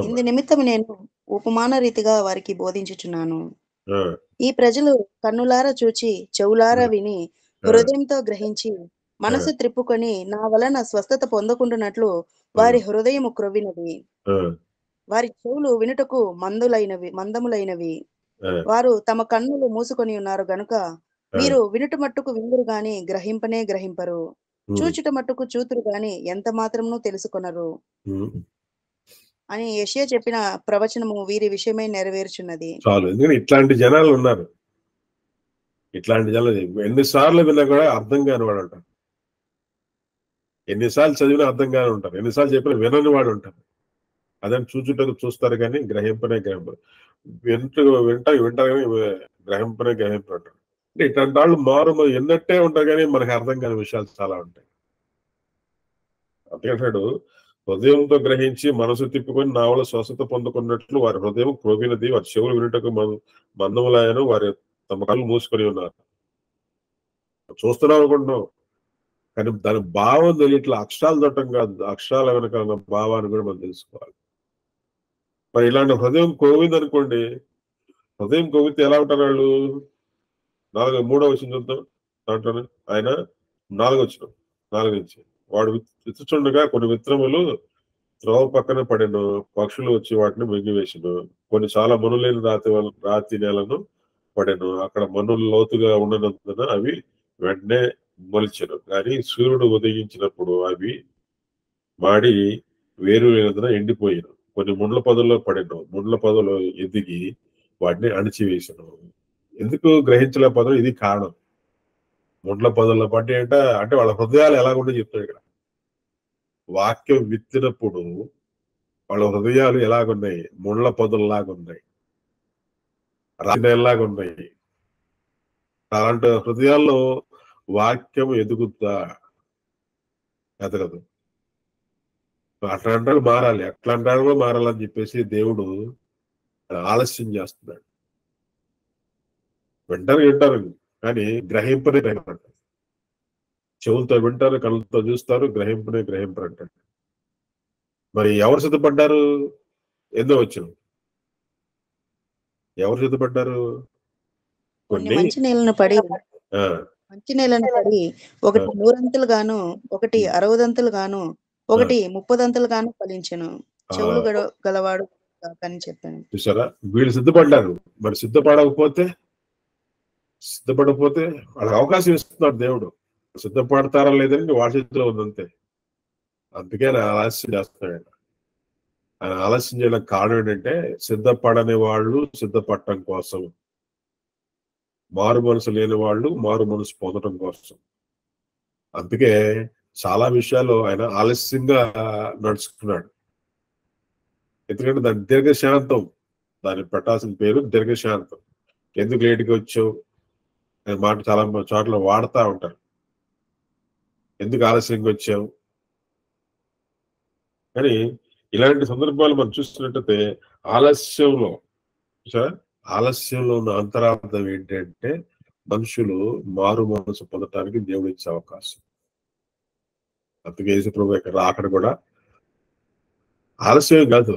ఇందు నిమిత్తము నేను ఉపమాన రీతిగా వారికి బోధించుచున్నాను. ఈ ప్రజలు కన్నులారా చూచి, చెవులారా విని, హృదయంతో గ్రహించి, మనసు త్రిప్పుకొని నా వలన స్వస్థత పొందకుండానట్లు వారి హృదయము క్రొవ్వినది, వారి చెవులు వినుటకు మందములైనవి, వారు తమ కన్నులు మూసుకొని ఉన్నారు గనుక మీరు వినుట మట్టుకు విందురు గాని గ్రహింపనే గ్రహింపరు, చూచుట మట్టుకు చూతురు గాని ఎంత మాత్రమును తెలుసుకొనరు అని యెషయా చెప్పిన ప్రవచనము వీరి విషయమై నెరవేర్చున్నది. చాలు. ఎందుకంటే ఇట్లాంటి జనాలు ఉన్నారు, ఇట్లాంటి జనాలు ఎన్నిసార్లు విన్నా కూడా అర్థం కాని వాడు ఉంటారు, ఎన్నిసార్లు చదివినా అర్థం కాని ఉంటారు, ఎన్నిసార్లు చెప్పినా వినని వాడు ఉంటారు. అదే చూచుటకు చూస్తారు కానీ గ్రహింపనే గ్రహింపరు, వింటారు కానీ గ్రహింపనే గ్రహింపరు అంటారు. అంటే ఇట్లాంటి వాళ్ళు మారు ఎన్నట్టే ఉంటారు కానీ మనకు అర్థం కాని విషయాలు చాలా ఉంటాయి. అంతేకాడు హృదయంతో గ్రహించి మనసు తిప్పుకొని నా వల్ల స్వస్థత పొందుకున్నట్లు వారి హృదయం క్రోగినది, వారి చెవులు వినుటకు మందములాయను, వారి తమ కళ్ళు మూసుకొని ఉన్నారు. చూస్తున్నాం అనుకుంటున్నాం, కానీ దాని భావం తెలియట్లా. అక్షరాలు తట్టం కాదు, అక్షరాల వెనక ఉన్న భావాన్ని కూడా మనం తెలుసుకోవాలి. మరి ఇలాంటి హృదయం కోవింది అనుకోండి, హృదయం కోవితే ఎలా ఉంటారు వాళ్ళు? 3వ వచనం చూద్దాం. దాంట్లోనే ఆయన 4వ వచనం 4 నుంచి, వాడు విత్తుచుండగా కొన్ని విత్తనములు త్రోవ పక్కన పడెను, పక్షులు వచ్చి వాటిని మింగివేసెను. కొన్ని చాలా మనులేని రాతి నేలను పడెను, అక్కడ మనులు లోతుగా ఉండనందున అవి వెంటనే మొలిచెను. కానీ సూర్యుడు ఉదయించినప్పుడు అవి మాడి వేరు లేనందున ఎండిపోయాను. కొన్ని ముండ్ల పొదల్లో పడెను, ముండ్ల పొదలు ఎదిగి వాటిని అణిచివేసెను. ఎందుకు గ్రహించలేకపోతారు? ఇది కారణం. ముండ్ల పొదల్లో పడి అంటే వాళ్ళ హృదయాలు ఎలాగుండో చెప్తాడు ఇక్కడ. వాక్యం విత్తినప్పుడు వాళ్ళ హృదయాలు ఎలాగున్నాయి? ముండ్ల పొదల్లాగున్నాయి, రాతినేలాగా ఉన్నాయి. అలాంటి హృదయాల్లో వాక్యం ఎదుగుద్దా? ఎదగదు. అట్లాంటి మారాలి, అట్లాంటి కూడా మారాలని చెప్పేసి దేవుడు ఆలస్యం చేస్తున్నాడు. వింటారు కానీ గ్రహింపనే గ్రహింపంటారు. చెవులతో వింటారు, కళ్ళతో చూస్తారు, గ్రహింపనే గ్రహింపరు అంటాడు. మరి ఎవరు సిద్ధపడ్డారు? ఎందో వచ్చిన ఎవరు సిద్ధపడ్డారు? కొన్ని మంచి నేలను పడి ఒకటి 100 గాను, ఒకటి 60 గాను, ఒకటి 30 గాను ఫలించెను. చెవులు గలవాడు అని చెప్పాను. చూసారా? వీళ్ళు సిద్ధపడ్డారు. మరి సిద్ధపడకపోతే వాళ్ళకి అవకాశం ఇస్తున్నాడు దేవుడు. సిద్ధపడతారా లేదని వాళ్ళ చేతిలో ఉందంతే. అందుకే ఆయన ఆలస్యం చేస్తున్నాడు. ఆయన ఆలస్యం చేయడానికి కారణం ఏంటంటే, సిద్ధపడని వాళ్ళు సిద్ధపడటం కోసం, మారు మనసు లేని వాళ్ళు మారు మనసు పొందడం కోసం. అందుకే చాలా విషయాలు ఆయన ఆలస్యంగా నడుచుకున్నాడు. ఎందుకంటే దాని దీర్ఘశాంతం, దాన్ని పెట్టాల్సిన పేరు దీర్ఘశాంతం. ఎందుకు లేటుగా వచ్చావు అనే మాట చాలా చోట్ల వాడుతూ ఉంటారు. ఎందుకు ఆలస్యంగా వచ్చావు? కానీ ఇలాంటి సందర్భాలు మనం చూస్తున్నట్టయితే ఆలస్యంలో ఉన్న అంతరార్థం ఏంటంటే, మనుషులు మారు మనసు పొందటానికి దేవుడు ఇచ్చే అవకాశం. అందుకే యేసుప్రభు యొక్క రాకడ కూడా ఆలస్యం కాదు.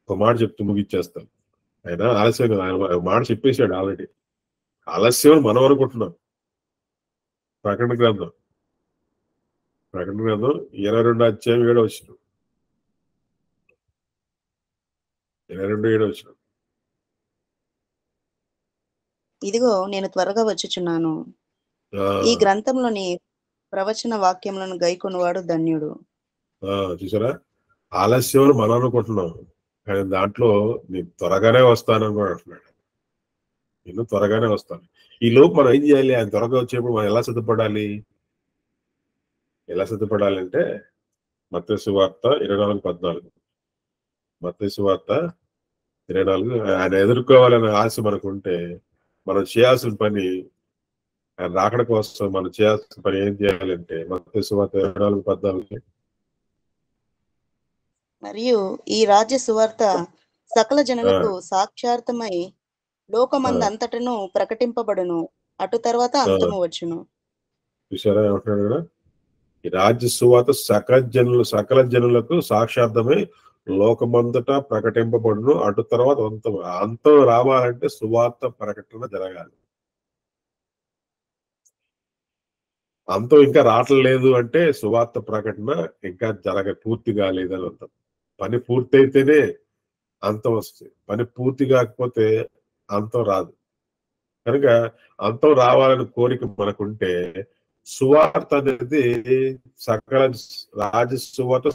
ఒక మాట చెప్తూ ముగిచ్చేస్తాను. ఆయన ఆలస్యం కాదు, ఆయన మాట చెప్పేశాడు ఆల్రెడీ. ఆలస్యం మనం అనుకుంటున్నాం. ప్రకటన గ్రంథం 22 అధ్యాయం 7వ వచనం, 22:7 వచనం. ఇదిగో నేను త్వరగా వచ్చుచున్నాను. ఈ గ్రంథంలోని ప్రవచన వాక్యములను గైకొనువాడు ధన్యుడు. చూసారా? ఆలస్యం మనం అనుకుంటున్నాం, కానీ దాంట్లో నేను త్వరగానే వస్తానని కూడా అంటున్నాడు. నేను త్వరగానే వస్తాను. ఈ లోపు మనం ఏం చేయాలి? ఆయన త్వరగా వచ్చేప్పుడు మనం ఎలా సిద్ధపడాలి? అంటే మత్తయి సువార్త 24:14. మత్తయి సువార్త 24. ఆయన ఎదుర్కోవాలనే ఆశ మనకుంటే మనం చేయాల్సిన పని, ఆయన రాకడ కోసం మనం చేయాల్సిన పని ఏం చేయాలంటే మత్తయి సువార్త 24:14. మరియు ఈ రాజ్య సువార్త సకల జనులకు సాక్షార్థమై లోకమందంతటను ప్రకటింపబడును, అటు తర్వాత అంతము వచ్చును. చూసారా ఏమంటున్నాడు కదా? ఈ రాజ్య సువార్త సకల జనులకు సాక్షార్థమై లోకమంతటా ప్రకటింపబడును, అటు తర్వాత అంతం రావాలంటే సువార్త ప్రకటన జరగాలి. అంతం ఇంకా రావట్లేదు అంటే సువార్త ప్రకటన ఇంకా పూర్తి కాలేదని అర్థం. పని పూర్తయితేనే అంతం వస్తుంది. పని పూర్తి కాకపోతే అంతం రాదు. కనుక అంతం రావాలని కోరిక మనకుంటే సువార్త అనేది రాజ్య సువార్త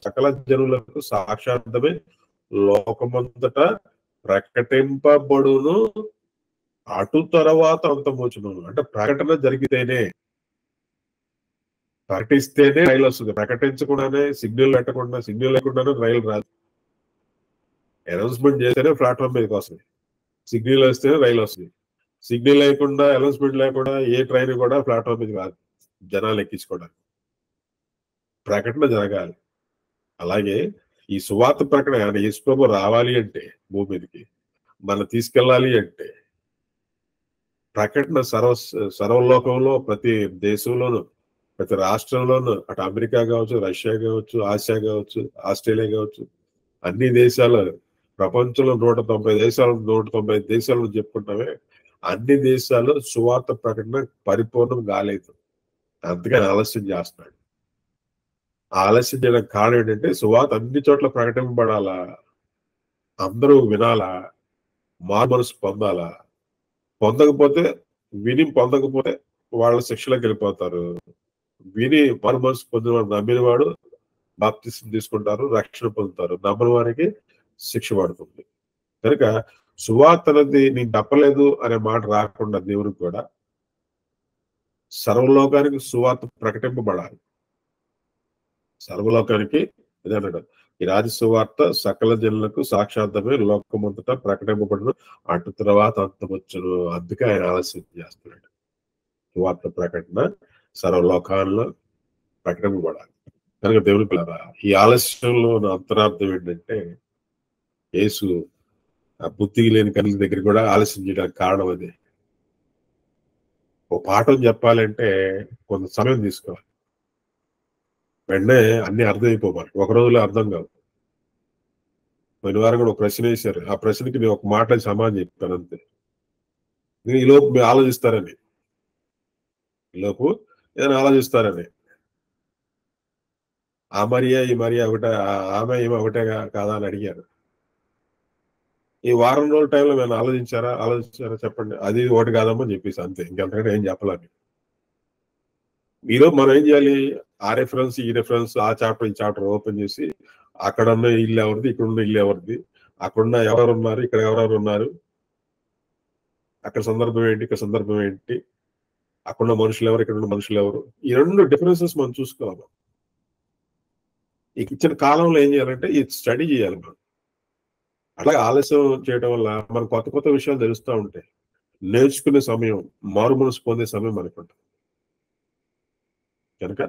సకల జనులకు సాక్షార్థమే లోకమంతటా ప్రకటింపబడును, అటు తర్వాత అంతమొచ్చును. అంటే ప్రకటన జరిగితేనే, ప్రకటిస్తేనే రైలు వస్తుంది. ప్రకటించకుండానే సిగ్నల్ లేకుండానే రైలు రాదు. అనౌన్స్మెంట్ చేస్తేనే ప్లాట్ఫామ్ మీదకి వస్తుంది. సిగ్నల్ వస్తేనే రైలు వస్తుంది. సిగ్నల్ లేకుండా, అనౌన్స్మెంట్ లేకుండా ఏ ట్రైన్ కూడా ప్లాట్ఫామ్ మీద రాదు జనాలు ఎక్కించుకోవడానికి. ప్రకటన జరగాలి. అలాగే ఈ సువార్త ప్రకటన యేసుప్రభు రావాలి అంటే, భూమి మీదకి మనం తీసుకెళ్ళాలి అంటే, ప్రకటన సర్వలోకంలో ప్రతి దేశంలోనూ ప్రతి రాష్ట్రంలోనూ అటు అమెరికా కావచ్చు, రష్యా కావచ్చు, ఆసియా కావచ్చు, ఆస్ట్రేలియా కావచ్చు, అన్ని దేశాలు, ప్రపంచంలో 190 దేశాలు, 195 దేశాలను చెప్పుకుంటామే, అన్ని దేశాలు సువార్త ప్రకటన పరిపూర్ణం కాలేదు. అందుకని ఆలస్యం చేస్తున్నాడు. ఆలస్యం చేయడానికి కారణం ఏంటంటే సువార్త అన్ని చోట్ల ప్రకటింపబడాలా, అందరూ వినాలా, మారు మనసు పొందాలా. పొందకపోతే పొందకపోతే వాళ్ళ శిక్షలోకి వెళ్ళిపోతారు. విని మారు మనసు పొందిన వాడు, నమ్మిన వాడు బాప్తిసం తీసుకుంటారు, రక్షణ పొందుతారు. నమ్మని వారికి శిక్ష పడుతుంది. కనుక సువార్త అనేది నీకు తప్పలేదు అనే మాట రాకుండా దేవునికి కూడా సర్వలోకానికి సువార్త ప్రకటింపబడాలి. సర్వలోకానికి ఇదన్నాడు, ఈ రాజ సువార్త సకల జనులకు సాక్షాత్తమే లోకమంతటా ప్రకటింపబడిన అటు తర్వాత అంతమొచ్చును. అందుకే ఆయన ఆలస్యం చేస్తున్నాడు. సువార్త ప్రకటన సర్వలోకాల్లో ప్రకటింపబడాలి. కనుక దేవుని పిల్లరా, ఈ ఆలస్యంలో ఉన్న అంతరార్థం ఏంటంటే యేసు ఆ బుద్ధి లేని కన్నుల దగ్గర కూడా ఆలస్యం చేయడానికి కారణం అదే. ఓ పాఠం చెప్పాలంటే కొంత సమయం తీసుకోవాలి. వెంటనే అన్ని అర్థమైపోవాలి, ఒక రోజులో అర్థం కావు. పోయిన వారం కూడా ఒక ప్రశ్న వేశారు, ఆ ప్రశ్నకి నేను ఒక మాట సమాధానం చెప్పాను అంతే. ఈ లోపు మీరు ఆలోచిస్తారని, ఈలోపు ఏదైనా ఆలోచిస్తారని. ఆ మరియా ఈ మరియా ఒకటే, ఆమె ఏమో ఒకటే కాదా అని అడిగారు. ఈ వారం రోజుల టైంలో మేము ఆలోచించారా చెప్పండి. అది ఒకటి కాదమ్మని చెప్పేసి అంతే, ఇంకెంతకంటే ఏం చెప్పాలని. ఈరోజు మనం ఏం చేయాలి, ఆ రెఫరెన్స్ ఈ రెఫరెన్స్, ఆ చాప్టర్ ఈ చాప్టర్ ఓపెన్ చేసి అక్కడ ఉన్న ఇల్లు ఎవరిది, ఇక్కడ ఉన్న ఇల్లు ఎవరిది, అక్కడున్న ఎవరెవరు ఉన్నారు, ఇక్కడ ఎవరెవరు ఉన్నారు, అక్కడ సందర్భం ఏంటి, ఇక్కడ సందర్భం ఏంటి, అక్కడున్న మనుషులు ఎవరు, ఇక్కడ ఉన్న మనుషులు ఎవరు, ఈ రెండు డిఫరెన్సెస్ మనం చూసుకోవాలి. ఈ ఇచ్చిన కాలంలో ఏం చేయాలంటే ఈ స్టడీ చేయాలి మనం. అలాగే ఆలస్యం చేయడం వల్ల మనకు కొత్త కొత్త విషయాలు తెలుస్తూ ఉంటాయి. నేర్చుకునే సమయం, మారు మనసు పొందే సమయం మనకు ఉంటుంది. కనుక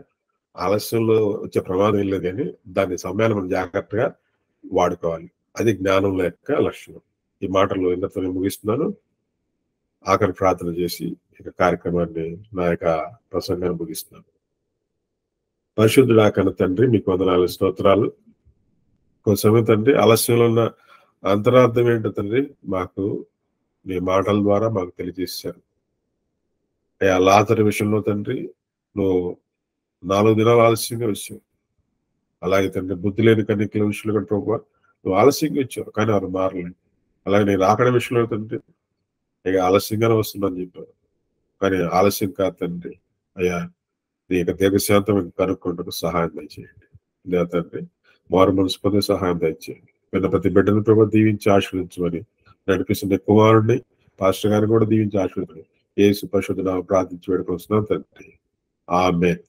ఆలస్యంలో వచ్చే ప్రమాదం ఏం లేదు, కానీ దాని సమయాన్ని మనం జాగ్రత్తగా వాడుకోవాలి. అది జ్ఞానం యొక్క లక్షణం. ఈ మాటలు ఇంతతో ముగిస్తున్నాను. ఆఖరి ప్రార్థన చేసి ఇక కార్యక్రమాన్ని, నా యొక్క ప్రసంగాన్ని ముగిస్తున్నాను. పరిశుద్ధుడా కన్న తండ్రి, మీకు వందనాలు, స్తోత్రాలు. కొంచెం తండ్రి ఆలస్యంలో ఉన్న అంతరార్థం ఏంటో తండ్రి మాకు మీ మాటల ద్వారా మాకు తెలియజేశారు. అయ్యా లాజరు విషయంలో తండ్రి నువ్వు 4 దినాలు ఆలస్యంగా వచ్చావు. అలాగే తండ్రి బుద్ధి లేని కన్యకల విషయంలో కూడా ప్రభు నువ్వు ఆలస్యంగా వచ్చావు, కానీ వారు మారలేదు. అలాగే నేను రాకడ విషయంలో తండ్రి ఇక ఆలస్యంగానే వస్తుందని చెప్పారు, కానీ ఆలస్యం కాదు తండ్రి. అయ్యా నీ యొక్క దీర్ఘశాంతం కనుక్కుంటూ సహాయం దయచేయండి. లేదా తండ్రి మారు మనసు పొందే సహాయం దయచేయండి. విన్న ప్రతి బిడ్డను ప్రభు దీవించి ఆశీర్వదించమని, నడిపిస్తున్న కుమారుడిని పాస్టర్ గారిని కూడా దీవించి ఆశీర్వదించమని యేసు పరిశుద్ధ నామమున ప్రార్థించి వేడుకొస్తున్నాం తండ్రి. ఆమేన్.